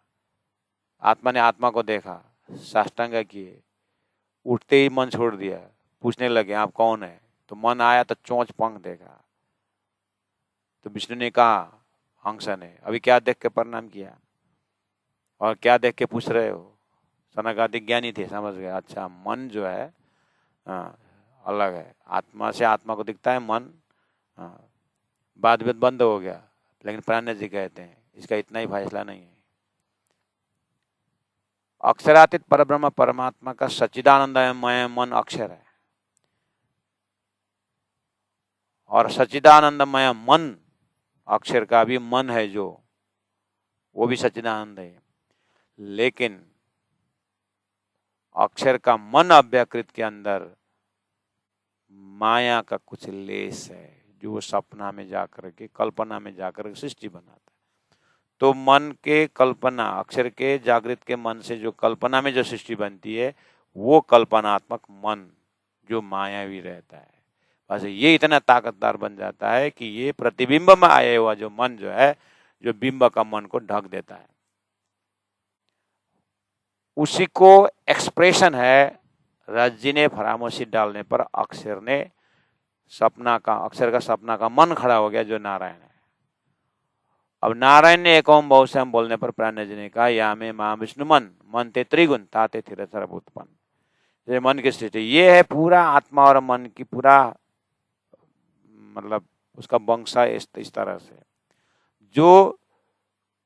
आत्मा ने आत्मा को देखा, साष्टांग किए, उठते ही मन छोड़ दिया, पूछने लगे आप कौन है। तो मन आया तो चोंच पंख देखा। तो विष्णु ने कहा हंस ने अभी क्या देख के प्रणाम किया और क्या देख के पूछ रहे हो। सनकादिक ज्ञानी थे, समझ गए अच्छा मन जो है अलग है, आत्मा से आत्मा को दिखता है मन। बाद में बंद हो गया, लेकिन प्राण जी कहते हैं इसका इतना ही फैसला नहीं है। अक्षरातीत परब्रह्म परमात्मा का सच्चिदानंदमय मन अक्षर है, और सच्चिदानंदमय मन अक्षर का भी मन है जो, वो भी सच्चिदानंद है। लेकिन अक्षर का मन अव्याकृत के अंदर माया का कुछ लेस है, जो सपना में जाकर के, कल्पना में जाकर के सृष्टि बनाता है। तो मन के कल्पना, अक्षर के जागृत के मन से जो कल्पना में जो सृष्टि बनती है, वो कल्पनात्मक मन जो मायावी रहता है, बस ये इतना ताकतदार बन जाता है कि ये प्रतिबिंब में आया हुआ जो मन जो है, जो बिंब का मन को ढक देता है। उसी को एक्सप्रेशन है रज्जी ने फरामोशी डालने पर अक्षर ने सपना का, अक्षर का सपना का मन खड़ा हो गया जो नारायण है। अब नारायण ने एक ओम बहुश्याम बोलने पर प्राण जी ने कहा या में मां विष्णु मन, मन ते त्रिगुण ताते थिर सर्वोत्पन्न। ये मन की सृष्टि, ये है पूरा आत्मा और मन की पूरा मतलब उसका वंशा इस तरह से, जो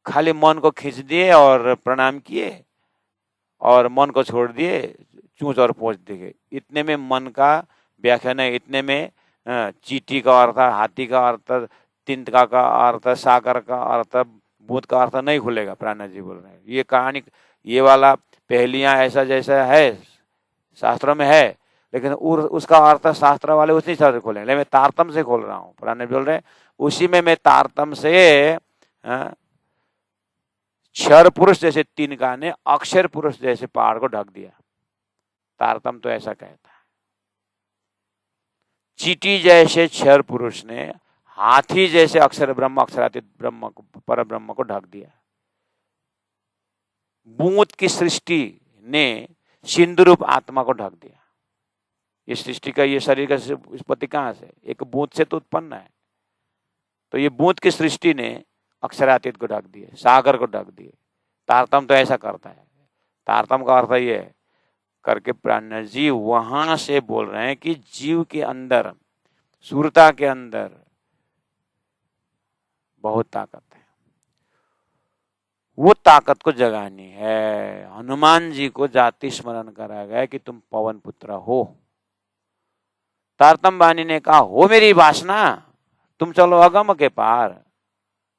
खाली मन को खींच दिए और प्रणाम किए और मन को छोड़ दिए चूंच और पोंछ दिए। इतने में मन का व्याख्यान है, इतने में चीटी का अर्थ, हाथी का अर्थ, तिनका का अर्थ, सागर का अर्थ, भूत का अर्थ नहीं खुलेगा। प्राण जी बोल रहे हैं ये कहानी, ये वाला पहलियां ऐसा जैसा है शास्त्रों में है, लेकिन उसका अर्थ शास्त्र वाले उसी हिसाब से खोलेंगे, लेकिन मैं तारतम से खोल रहा हूँ। प्राण बोल रहे हैं उसी में मैं तारतम से क्षर पुरुष जैसे तिनका ने अक्षर पुरुष जैसे पहाड़ को ढक दिया। तारतम तो ऐसा कहता है। चीटी जैसे क्षर पुरुष ने हाथी जैसे अक्षर ब्रह्म, अक्षरातीत ब्रह्म को, पर ब्रह्म को ढक दिया। बूंद की सृष्टि ने सिंधु रूप आत्मा को ढक दिया। ये सृष्टि का, ये शरीर का उत्पत्ति कहां से, एक बूंद से तो उत्पन्न है। तो ये बूंद की सृष्टि ने अक्षरातीत को ढक दिए, सागर को ढक दिए। तारतम तो ऐसा करता है। तारतम का अर्थ ये है करके प्राण जी वहां से बोल रहे हैं कि जीव के अंदर, सूरता के अंदर बहुत ताकत है, वो ताकत को जगानी है। हनुमान जी को जाति स्मरण कराया गया कि तुम पवन पुत्र हो। तारतम बानी ने कहा हो मेरी वासना, तुम चलो अगम के पार,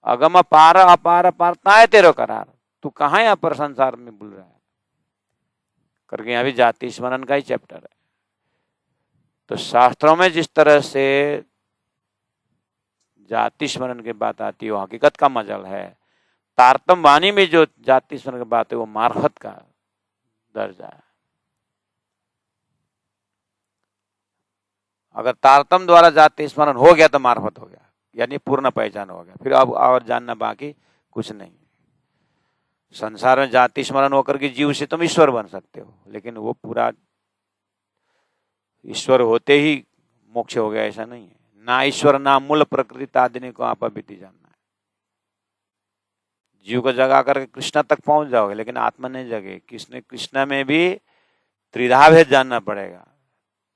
अगम पार अपार पारता है तेरो करार, तू कहाँ यहाँ पर संसार में भूल रहा है करके, यहाँ भी जाति स्मरण का ही चैप्टर है। तो शास्त्रों में जिस तरह से जाति स्मरण की बात आती है वो हकीकत का मजल है, तारतम वाणी में जो जाति स्मरण की बात है वो मार्फत का दर्जा है। अगर तारतम द्वारा जाति स्मरण हो गया तो मार्फत हो गया, यानी पूर्ण पहचान हो गया। फिर अब और जानना बाकी कुछ नहीं। संसार में जाति स्मरण होकर के जीव से तुम ईश्वर बन सकते हो, लेकिन वो पूरा ईश्वर होते ही मोक्ष हो गया ऐसा नहीं है। ना ईश्वर ना मूल प्रकृति आदि को आप बीती जानना है। जीव को जगा करके कृष्णा तक पहुंच जाओगे, लेकिन आत्मा नहीं जगे। कृष्णा में भी त्रिधा भेद जानना पड़ेगा,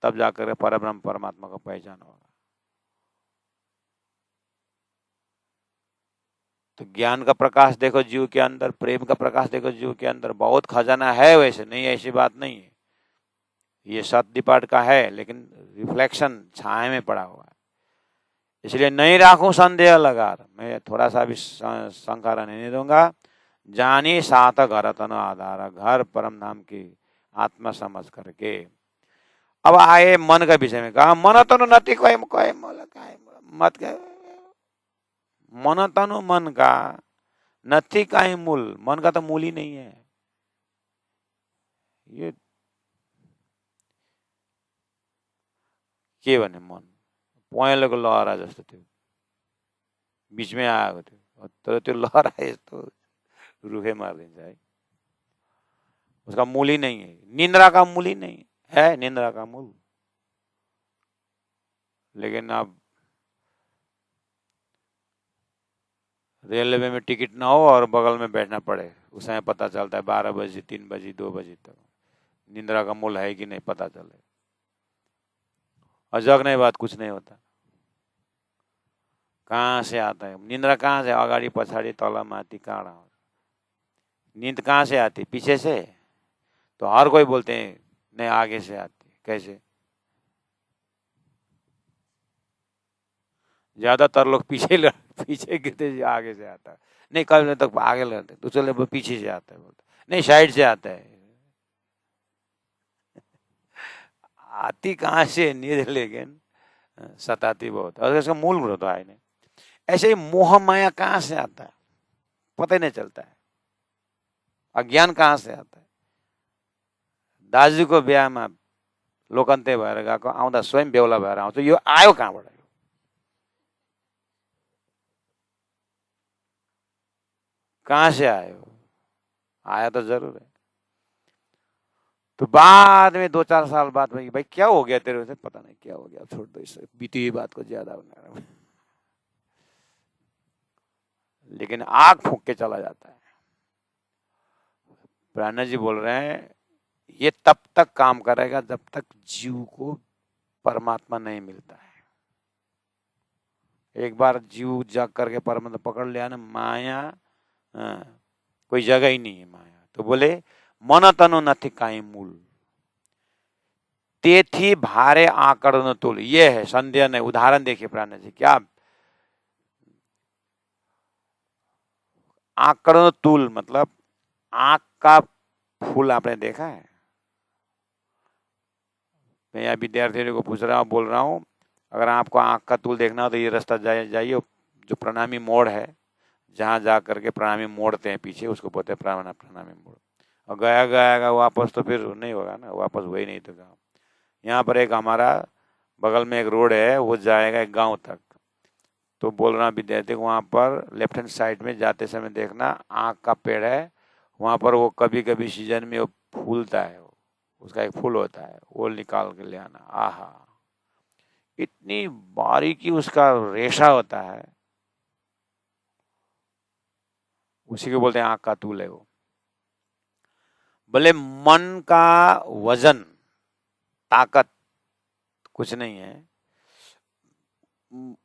तब जाकर परब्रह्म परमात्मा को पहचान होगा। तो ज्ञान का प्रकाश देखो जीव के अंदर, प्रेम का प्रकाश देखो जीव के अंदर, बहुत खजाना है, वैसे नहीं ऐसी बात नहीं है, ये 7 का है, लेकिन रिफ्लेक्शन छाया में पड़ा हुआ है। इसलिए नहीं राखूं संदेह लगार, मैं थोड़ा सा भी शंका रहने नहीं दूंगा। जानी सात घर तन आधार, घर परम धाम की आत्मा समझ करके। अब आए मन का विषय में, कहा मन तनु नति कोई कोई मत के मन तनु, मन का नथी का मूल, मन का तो मूल ही नहीं है। ये के भने मन पहेँलोको लहरा जस्तो थियो, बीचमै आएको थियो, तर त्यो लहरा यस्तो रुखे मारिदिन्छ है। उसका मूल ही नहीं है, निंद्रा का मूल ही नहीं है, निंद्रा का मूल। लेकिन अब रेलवे में टिकट ना हो और बगल में बैठना पड़े, उस समय पता चलता है 12 बजे, 3 बजे, 2 बजे तक निंद्रा का मूल है कि नहीं पता चले। और जगने बाद कुछ नहीं होता। कहाँ से आता है निंद्रा? कहाँ से? अगाडि पछाडि तल माथि काँडा। नींद कहाँ से आती? पीछे से। तो हर कोई बोलते हैं नहीं आगे से आती। कैसे? ज्यादातर लोग पीछे गिरते, आगे से आता है। नहीं कभी तक आगे लड़ते, तो चले पीछे से आता है, बोलते नहीं साइड से आता है। आती कहाँ से नींद, लेकिन सताती बहुत, और इसका मूल तो है नहीं। ऐसे ही मोह माया कहाँ से आता है पता ही नहीं चलता है। अज्ञान कहाँ से आता है? दाजुको बिहामा लोकन्ते भएर गएको, आउँदा स्वयं बेहुला भएर आउँछ, यो आयो कहाँबाट? कहाँ से आयो? आया तो जरूर है। तो बाद में 2-4 साल बाद में भाई क्या हो गया तेरे से? पता नहीं क्या हो गया, छोड़ दो इससे, बीती हुई बात को ज्यादा बना। लेकिन आग फूंक के चला जाता है। प्राणा जी बोल रहे हैं ये तब तक काम करेगा जब तक जीव को परमात्मा नहीं मिलता है। एक बार जीव जाग करके परमात्मा पकड़ लिया ना, माया कोई जगह ही नहीं है माया। तो बोले मन तनु नथी काई मूल, तेथी भारे आकड़न तुल। ये है संध्या ने उदाहरण देखिए प्राण जी, क्या आकड़न तुल मतलब आंख का फूल आपने देखा है? मैं यहाँ विद्यार्थियों को पूछ रहा हूँ, बोल रहा हूँ, अगर आपको आंख का तूल देखना हो तो ये रास्ता जाइए, जो प्रणामी मोड़ है, जहाँ जा करके प्रणामी मोड़ते हैं पीछे, उसको बोलते हैं प्रणामी मोड़। और गया वापस तो फिर नहीं होगा ना, वापस वही नहीं तो गाँव। यहाँ पर एक हमारा बगल में एक रोड है, वो जाएगा एक गांव तक। तो बोल रहा विद्यार्थी को वहाँ पर लेफ्ट हैंड साइड में जाते समय देखना आँख का पेड़ है, वहाँ पर वो कभी कभी सीजन में वो फूलता है, उसका एक फूल होता है, वो निकाल के ले आना। आहा, इतनी बारीकी उसका रेशा होता है, उसी को बोलते हैं आंख का तूल है वो। भले मन का वजन ताकत कुछ नहीं है,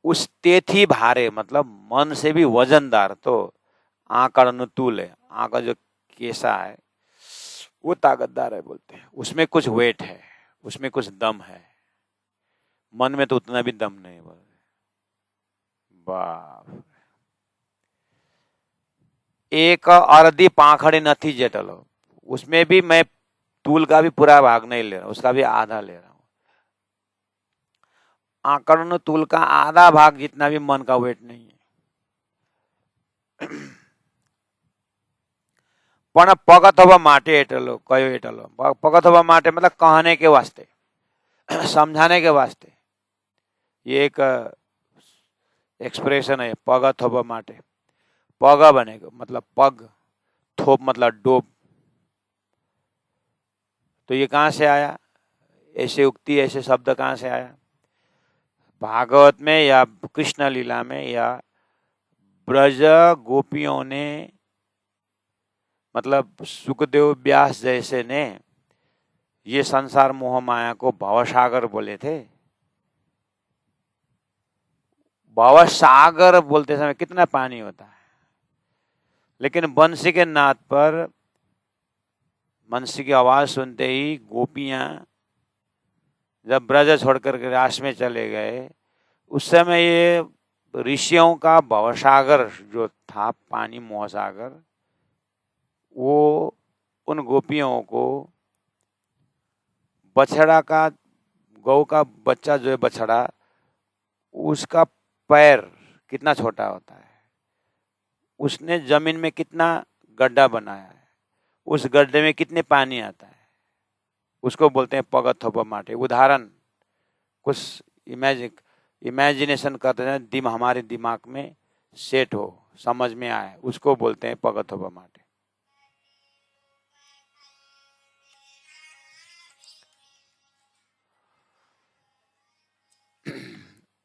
उस तेथी भारे मतलब मन से भी वजनदार तो आंकड़न तूल है। आंख का जो केसा है वो ताकतदार है बोलते हैं, उसमें कुछ वेट है, उसमें कुछ दम है। मन में तो उतना भी दम नहीं बोलते। बाप, एक अर्धी पाखड़ी नथी जेटलो, उसमें भी मैं तूल का भी पूरा भाग नहीं ले रहा, उसका भी आधा ले रहा हूं। आंकड़न तूल का आधा भाग जितना भी मन का वेट नहीं है। पण पगत होबा माटे एटलो कयो एटलो, पगत होबा माटे मतलब कहने के वास्ते, समझाने के वास्ते। ये एक एक्सप्रेशन है, पगत होबा माटे। पग बनेको मतलब पग, थोप मतलब डोब। तो ये कहाँ से आया? ऐसे उक्ति, ऐसे शब्द कहाँ से आया? भागवत में या कृष्ण लीला में या ब्रज गोपियों ने, मतलब सुखदेव व्यास जैसे ने ये संसार मोह माया को भवसागर बोले थे। भवसागर बोलते समय कितना पानी होता है? लेकिन बंसी के नाद पर बंसी की आवाज सुनते ही गोपियां जब ब्रज छोड़कर के रास में चले गए, उस समय ये ऋषियों का भवसागर जो था, पानी मोहसागर, वो उन गोपियों को बछड़ा का, गौ का बच्चा जो है बछड़ा, उसका पैर कितना छोटा होता है, उसने जमीन में कितना गड्ढा बनाया है, उस गड्ढे में कितने पानी आता है, उसको बोलते हैं पगत थोपा माटे। उदाहरण कुछ इमेजिनेशन करते हैं, हमारे दिमाग में सेट हो, समझ में आए, उसको बोलते हैं पगत थोपा माटे।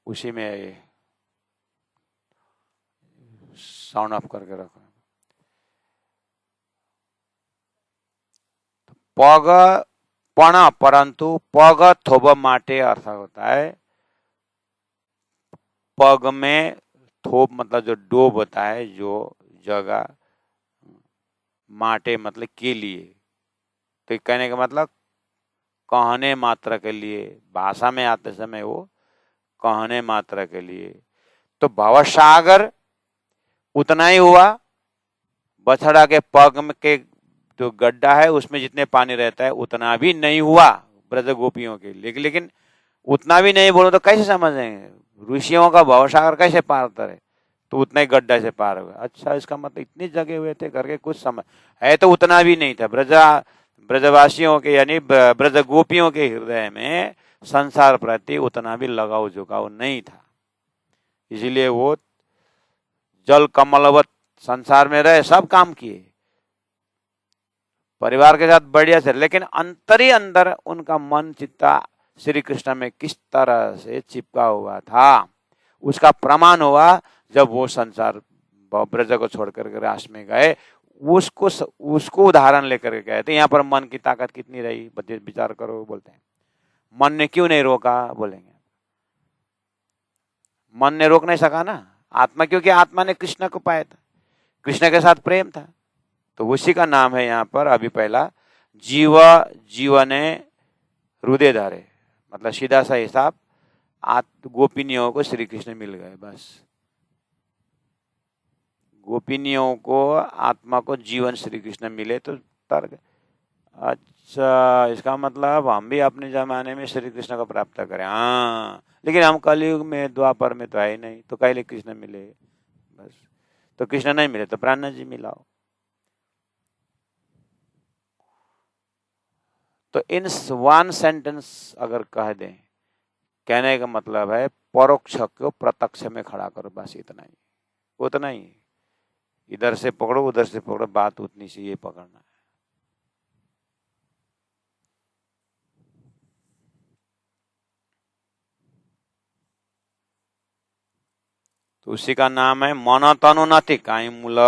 उसी में साउंड ऑफ करके रखो। पग पण परंतु पग थोब माटे अर्थ होता है पग में, थोप मतलब जो डोब होता है, जो जगह, माटे मतलब के लिए। तो कहने का मतलब कहने मात्र के लिए, भाषा में आते समय वो कहने मात्र के लिए। तो भवसागर उतना ही हुआ, बछड़ा के पग में के जो गड्ढा है उसमें जितने पानी रहता है उतना भी नहीं हुआ ब्रज गोपियों के, लेकिन उतना भी नहीं बोलो तो कैसे समझेंगे, ऋषियों का भवसागर कैसे पार करे, तो उतना ही गड्ढा से पार हुआ। अच्छा, इसका मतलब इतनी जगह हुए थे करके कुछ समझ है, तो उतना भी नहीं था। ब्रजवासियों के यानी ब्रज गोपियों के हृदय में संसार प्रति उतना भी लगाव झुकाव नहीं था, इसीलिए वो जल कमलवत संसार में रहे, सब काम किए, परिवार के साथ बढ़िया से, लेकिन अंतर ही अंदर उनका मन चित्ता श्री कृष्ण में किस तरह से चिपका हुआ था, उसका प्रमाण हुआ जब वो संसार ब्रज को छोड़कर के रास में गए। उसको उदाहरण लेकर के गए थे। यहाँ पर मन की ताकत कितनी रही, विचार करो। बोलते हैं मन ने क्यों नहीं रोका, बोलेंगे मन ने रोक नहीं सका ना आत्मा, क्योंकि आत्मा ने कृष्ण को पाया था, कृष्ण के साथ प्रेम था। तो उसी का नाम है यहाँ पर अभी पहला जीवने हृदय धारे, मतलब सीधा सा हिसाब, गोपिनियों को श्री कृष्ण मिल गए। बस गोपिनियों को, आत्मा को जीवन श्री कृष्ण मिले तो तर्क। अच्छा, इसका मतलब हम भी अपने जमाने में श्री कृष्ण को प्राप्त करें। हाँ, लेकिन हम कलयुग में, द्वापर में तो है ही नहीं, तो कैले कृष्ण मिले। बस, तो कृष्ण नहीं मिले तो प्राण जी मिलाओ। तो इन वन सेंटेंस अगर कह दें, कहने का मतलब है परोक्ष को प्रत्यक्ष में खड़ा करो, बस इतना ही, उतना ही। इधर से पकड़ो उधर से पकड़ो, बात उतनी सी ये पकड़ना है। तो उसी का नाम है मन तनु नति काई मूल।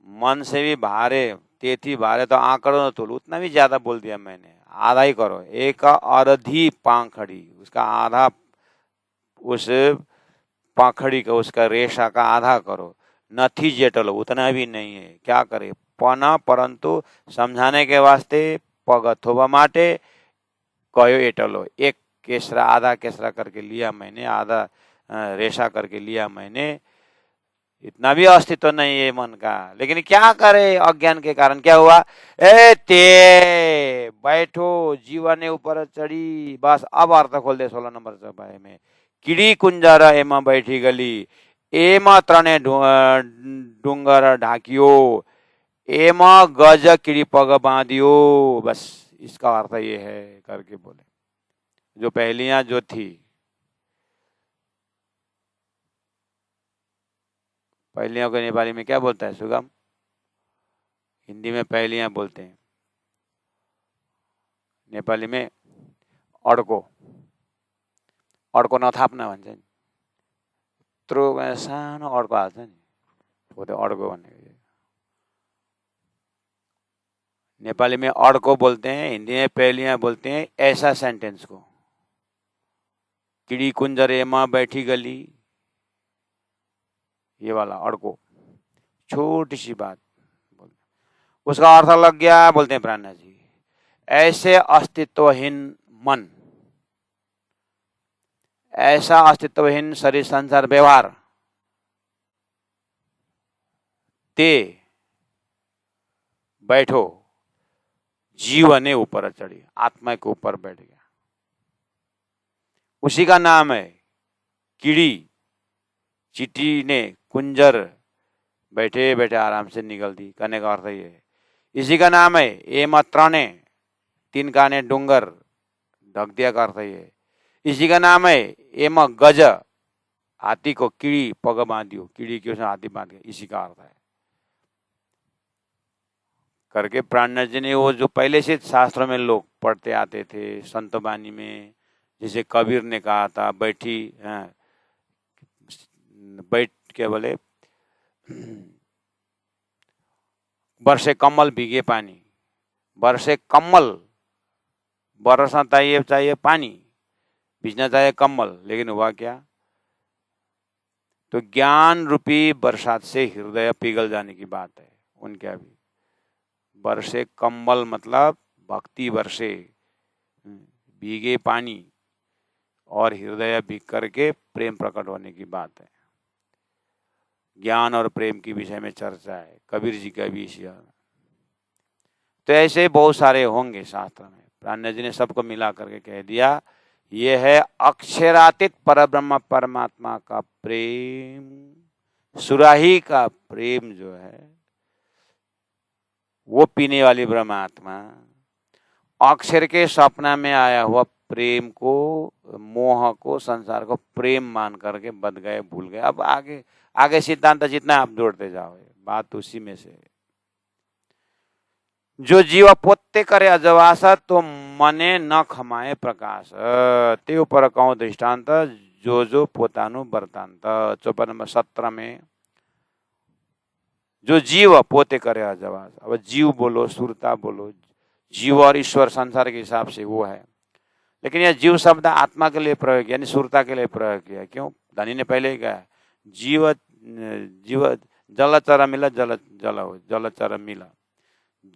मन से भी भारे, तेथी भारे तो आंकड़ो न तुल, उतना भी ज्यादा बोल दिया मैंने, आधा ही करो। एक अर्धी पाखड़ी, उसका आधा, उस पाखड़ी का, उसका रेशा का आधा करो। नथी जेटलो, उतना भी नहीं है, क्या करे। पना परंतु समझाने के वास्ते पग थोबा माटे कहो एटलो, एक केसरा, आधा केसरा करके लिया मैंने, आधा रेशा करके लिया मैंने। इतना भी अस्तित्व तो नहीं है मन का, लेकिन क्या करे, अज्ञान के कारण क्या हुआ, ए ते बैठो जीवन ऊपर चढ़ी। बस अब अर्थ खोल दे 16 नंबर सफाई में, किड़ी कुंजर एमा बैठी गली, एमा त्रणे डूंगर ढाकियो, एमा गज किड़ी पग बांधियो। बस इसका अर्थ ये है करके बोले। जो पहलियां जो थी, पहलियों को नेपाली में क्या बोलता है सुगम, हिंदी में पहलियां बोलते हैं, नेपाली में अड्को, अड्को नथाप्न भन्छ नि, यत्रो सानो अड्को हाल्छ नि, हो त्यो अड्को भन्ने। नेपाली में अड्को बोलते हैं, हिंदी में पहलियां बोलते हैं ऐसा सेंटेंस को। किड़ी कुंजरे माँ बैठी गली, ये वाला अड्को। छोटी सी बात, उसका अर्थ लग गया। बोलते हैं प्राणनाथ जी, ऐसे अस्तित्वहीन मन, ऐसा अस्तित्वहीन शरीर संसार व्यवहार ते बैठो, जीवन ने ऊपर चढ़ी, आत्मा के ऊपर बैठ गया। उसी का नाम है कीड़ी, चींटी ने कुंजर बैठे बैठे आराम से निकल दी, कहने का अर्थ ये है। इसी का नाम है ए मात्रा ने तीन काने डूंगर ढक दिया का अर्थ ये है। इसी का नाम है एम गज, हाथी को कीड़ी पग बांधियो, कीड़ी की उसने हाथी बांध गया, इसी का अर्थ है करके प्राणनाथ जी ने वो जो पहले से शास्त्रों में लोग पढ़ते आते थे, संत बानी में, जैसे कबीर ने कहा था बैठी बैठ के बोले बरसे कमल भीगे पानी, बरसे कमल, बरसना चाहिए पानी, भीजना चाहिए कमल, लेकिन हुआ क्या? तो ज्ञान रूपी बरसात से हृदय पिघल जाने की बात है उनके। अभी बरसे कम्बल मतलब भक्ति बरसे, भीगे पानी, और हृदय भीग करके प्रेम प्रकट होने की बात है। ज्ञान और प्रेम के विषय में चर्चा है, कबीर जी का भी विषय। तो ऐसे बहुत सारे होंगे शास्त्र में, प्राणनाथ जी ने सबको मिला करके कह दिया, यह है अक्षरातीत परब्रह्म परमात्मा का प्रेम, सुराही का प्रेम जो है वो पीने वाली ब्रह्मात्मा, अक्षर के सपना में आया हुआ प्रेम को, मोह को, संसार को प्रेम मान करके बद गए, भूल गए। अब आगे आगे सिद्धांत जितना आप जोड़ते जाओगे बात उसी में से। जो जीव पोते करे अजवास, तो मने न खमाए प्रकाश, ते ऊपर कहूं दृष्टांत, जो जो पोतानु वृत्तांत। चौपा नंबर 17 में, जो जीव पोते करे अजवास, अब जीव बोलो, सुरता बोलो, जीव और ईश्वर संसार के हिसाब से वो है, लेकिन यह जीव शब्द आत्मा के लिए प्रयोग किया, यानी सुरता के लिए प्रयोग किया। क्यों? धनी ने पहले ही कहा, जीव जीव जलचर मिला, जलचर मिला,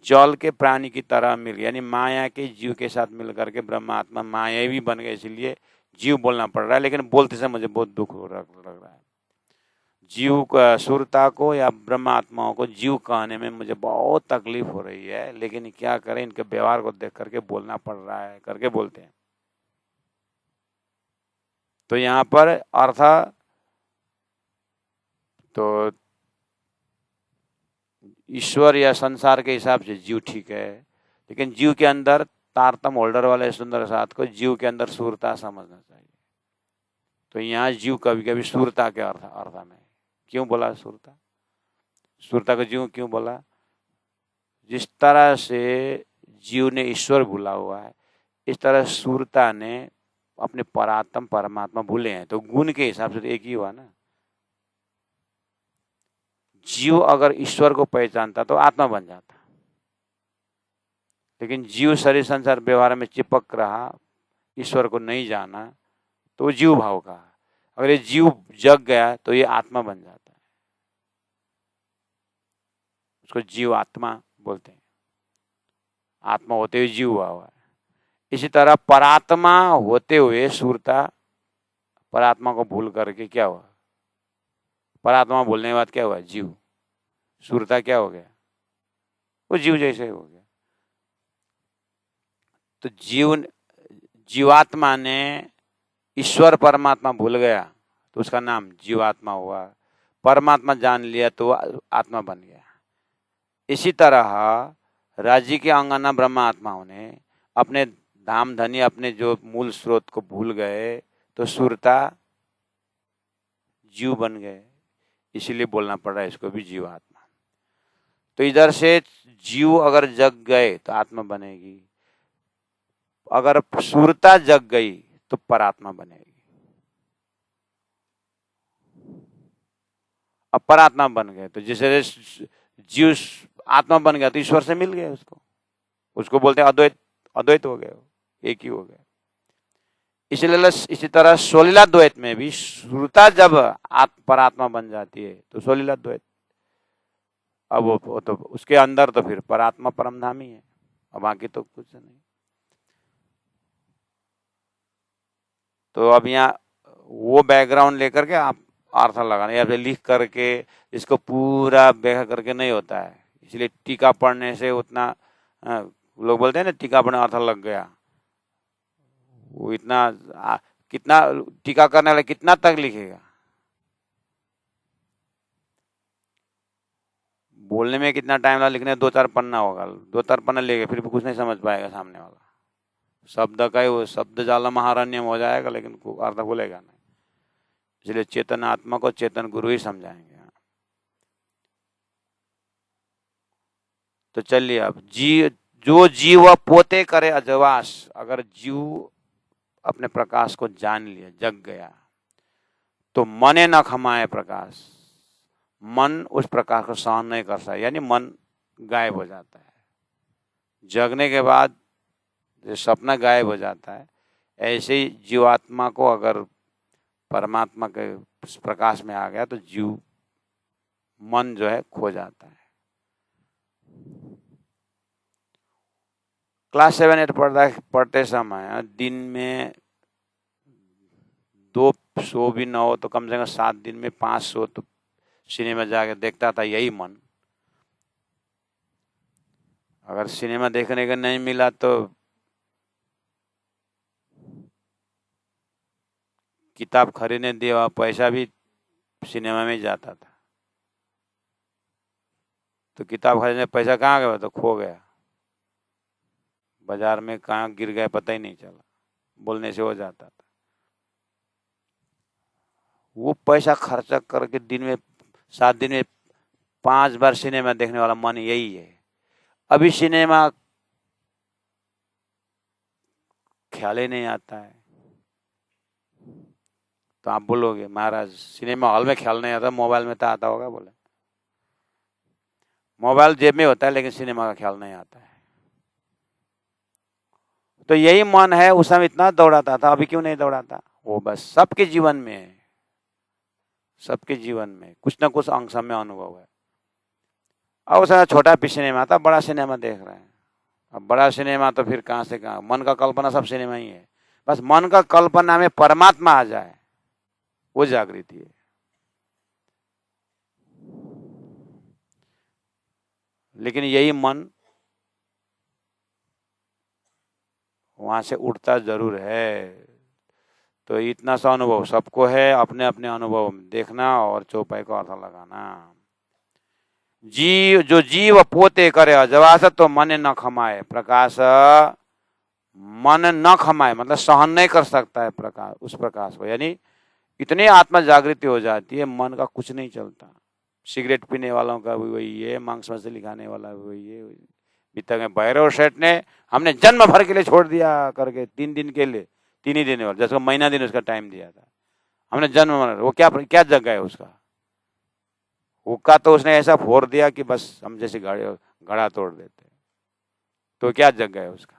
जल के प्राणी की तरह मिल, यानी माया के जीव के साथ मिल करके ब्रह्मात्मा माया भी बन गए, इसलिए जीव बोलना पड़ रहा है। लेकिन बोलते समय मुझे बहुत दुख लग रहा है, जीव का सुरता को या ब्रह्मात्माओं को जीव कहने में मुझे बहुत तकलीफ हो रही है, लेकिन क्या करें, इनके व्यवहार को देख करके बोलना पड़ रहा है करके बोलते हैं। तो यहाँ पर अर्थ तो ईश्वर या संसार के हिसाब से जीव ठीक है, लेकिन जीव के अंदर तारतम होल्डर वाले सुंदर साथ को जीव के अंदर सूरता समझना चाहिए। तो यहाँ जीव कभी कभी सूरता के अर्थ में क्यों बोला? सूरता को जीव क्यों बोला? जिस तरह से जीव ने ईश्वर भूला हुआ है, इस तरह सूरता ने अपने परात्म परमात्मा भूले हैं। तो गुण के हिसाब से तो एक ही हुआ ना। जीव अगर ईश्वर को पहचानता तो आत्मा बन जाता, लेकिन जीव शरीर संसार व्यवहार में चिपक रहा, ईश्वर को नहीं जाना, तो जीव भाव का। अगर ये जीव जग गया तो ये आत्मा बन जाता है, उसको जीव आत्मा बोलते हैं। आत्मा होते हुए जीव हुआ है। इसी तरह परात्मा होते हुए सूरता परात्मा को भूल करके क्या हुआ? परात्मा भूलने के बाद क्या हुआ? जीव। सूरता क्या हो गया? वो जीव जैसे हो गया। तो जीवात्मा ने ईश्वर परमात्मा भूल गया तो उसका नाम जीवात्मा हुआ। परमात्मा जान लिया तो आत्मा बन गया। इसी तरह राज्य के अंगना ब्रह्मात्माओं ने अपने धाम धनी, अपने जो मूल स्रोत को भूल गए तो सुरता जीव बन गए, इसीलिए बोलना पड़ रहा है इसको भी जीवात्मा। तो इधर से जीव अगर जग गए तो आत्मा बनेगी, अगर सुरता जग गई तो परात्मा बनेगी। अब परात्मा बन गए तो जैसे जीव आत्मा बन गया तो ईश्वर से मिल गया, उसको बोलते हैं अद्वैत। अद्वैत हो गए, एक ही हो गया। इसलिए इसी तरह सोलीला द्वैत में भी श्रुता जब परात्मा बन जाती है तो सोलीला द्वैत। अब वो तो उसके अंदर तो फिर परात्मा परमधाम ही है, अब बाकी तो कुछ नहीं। तो अब यहाँ वो बैकग्राउंड लेकर के आप अर्थ लगाना, या फिर लिख करके इसको पूरा व्याख्या करके नहीं होता है। इसलिए टीका पढ़ने से उतना लोग बोलते हैं ना टीका पढ़ने अर्थ लग गया, वो इतना कितना टीका करने वाला कितना तक लिखेगा, बोलने में कितना टाइम लगा, लिखने 2-4 पन्ना होगा, 2-4 पन्ना लेके फिर भी कुछ नहीं समझ पाएगा सामने वाला। शब्द का ही वो शब्द जाला महारण्यम हो जाएगा, लेकिन अर्थ भूलेगा नहीं। इसलिए चेतन आत्मा को चेतन गुरु ही समझाएंगे। तो चलिए अब जो जीव पोते करे अजवास, अगर जीव अपने प्रकाश को जान लिया, जग गया, तो मने न खमाए प्रकाश, मन उस प्रकाश को सहन नहीं कर सकता, यानी मन गायब हो जाता है। जगने के बाद जो सपना गायब हो जाता है, ऐसे ही जीवात्मा को अगर परमात्मा के प्रकाश में आ गया तो जीव मन जो है खो जाता है। क्लास 7-8 पढ़ते समय दिन में 2 शो भी न हो तो कम से कम 7 दिन में 5 शो तो सिनेमा जाके देखता था यही मन। अगर सिनेमा देखने का नहीं मिला तो किताब खरीदने दिया, पैसा भी सिनेमा में जाता था। तो किताब खरीदने पैसा कहाँ गया, तो खो गया, बाजार में कहाँ गिर गया पता ही नहीं चला, बोलने से हो जाता था। वो पैसा खर्चा करके दिन में 7 दिन में 5 बार सिनेमा देखने वाला मन यही है। अभी सिनेमा ख्याल ही नहीं आता है। तो आप बोलोगे महाराज सिनेमा हॉल में ख्याल नहीं आता, मोबाइल में तो आता होगा। बोले मोबाइल जेब में होता है लेकिन सिनेमा का ख्याल नहीं आता है। तो यही मन है, उस समय इतना दौड़ाता था, अभी क्यों नहीं दौड़ाता? वो बस सबके जीवन में है, सबके जीवन में कुछ ना कुछ अंश में अनुभव है। अब उस समय छोटा भी सिनेमा था, बड़ा सिनेमा देख रहे हैं। अब बड़ा सिनेमा तो फिर कहाँ से कहाँ, मन का कल्पना सब सिनेमा ही है। बस मन का कल्पना में परमात्मा आ जाए, वो जागृति है। लेकिन यही मन वहां से उठता जरूर है। तो इतना सा अनुभव सबको है, अपने अपने अनुभव देखना और चौपाई को अर्थ लगाना। जो जीव पोते करे अजवास, तो मन न खमाए प्रकाश, मन न खमाए मतलब सहन नहीं कर सकता है प्रकाश, उस प्रकाश को। यानी इतनी आत्मा जागृति हो जाती है, मन का कुछ नहीं चलता। सिगरेट पीने वालों का भी वही है, मांस मछली खाने वाला भी वही है। बीता में भैरव सेठ ने हमने जन्म भर के लिए छोड़ दिया करके 3 दिन के लिए, 3 ही दिन और जैसे महीना दिन उसका टाइम दिया था, हमने जन्म भर, वो क्या जगह है उसका, हुक्का तो उसने ऐसा फोड़ दिया कि बस हम जैसे घड़ा तोड़ देते। तो क्या जगह है उसका,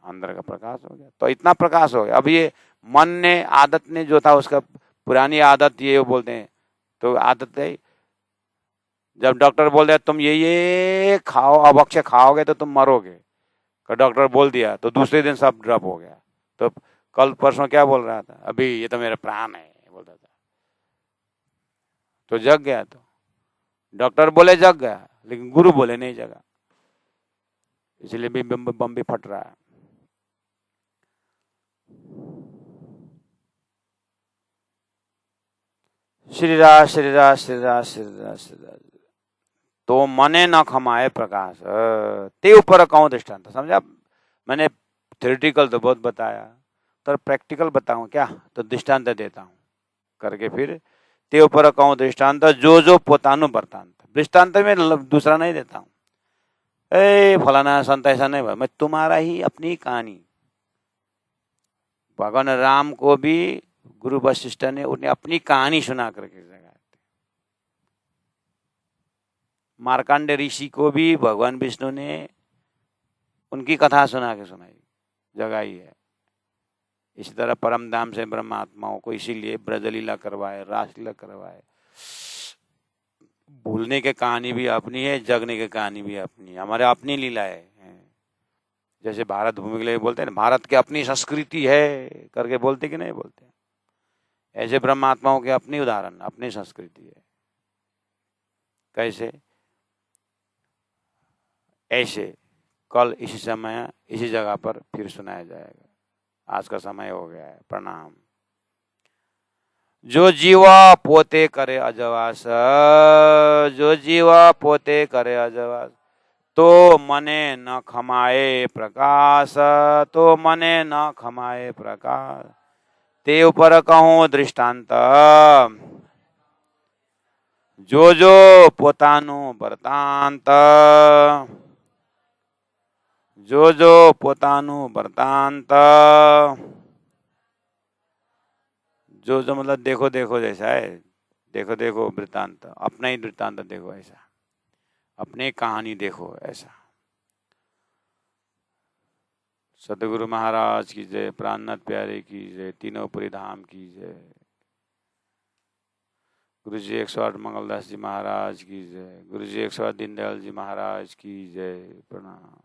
अंदर का प्रकाश हो गया। तो इतना प्रकाश हो गया। अब ये मन ने, आदत ने जो था उसका, पुरानी आदत ये बोलते हैं, तो आदत है। जब डॉक्टर बोल दिया तुम ये खाओ, अब अक्षय खाओगे तो तुम मरोगे, तो डॉक्टर बोल दिया तो दूसरे दिन सब ड्रॉप हो गया। तो कल परसों क्या बोल रहा था, अभी ये तो मेरा प्राण है बोलता था, तो जग गया। तो डॉक्टर बोले जग गया, लेकिन गुरु बोले नहीं जगा, इसलिए भी बम भी फट रहा है। श्री राज श्री राज श्री राज श्री राज श्री राज। तो मने न खमाए प्रकाश, ते ऊपर कहूं दृष्टांत। समझा? मैंने थ्योरेटिकल तो बहुत बताया, तो प्रैक्टिकल बताऊं क्या, तो दृष्टांत देता हूं करके फिर ते ऊपर कहूं दृष्टांत, जो पोतानु वृत्तांत। दृष्टांत में दूसरा नहीं देता हूं, फलाना संत ऐसा नहीं, मैं तुम्हारा ही अपनी कहानी। भगवान राम को भी गुरु वशिष्ठ ने उन्हें अपनी कहानी सुना करके जगाया। मार्कंडे ऋषि को भी भगवान विष्णु ने उनकी कथा सुना के सुनाई, जगाई है। इसी तरह परम धाम से ब्रह्मात्माओं को इसीलिए ब्रजलीला करवाए, रासलीला करवाए, भूलने की कहानी भी अपनी है, जगने की कहानी भी अपनी है, हमारे अपनी लीला है। जैसे भारत भूमि के लिए बोलते हैं ना, भारत की अपनी संस्कृति है करके बोलते कि नहीं बोलते, ऐसे ब्रह्मात्माओं के अपनी उदाहरण, अपनी संस्कृति है। कैसे? ऐसे कल इसी समय इसी जगह पर फिर सुनाया जाएगा। आज का समय हो गया है। प्रणाम। जो जीवा पोते करे अजवास, जो जीवा पोते करे अजवास, तो मने न खमाए प्रकाश, तो मने न खमाए प्रकाश। ते ऊपर कहूं दृष्टांत, जो जो पोतानु वृतांत, जो जो पोतानु वृतांत, जो जो मतलब देखो देखो जैसा है, देखो देखो वृतांत, अपना ही वृतांत देखो ऐसा, अपनी कहानी देखो ऐसा। सतगुरु महाराज की जय, प्राणनाथ प्यारे की जय, तीनों पुरी धाम की जय, गुरु जी 108 मंगलदास जी महाराज की जय, गुरु जी 108 दीनदयाल जी महाराज की जय। प्रणाम।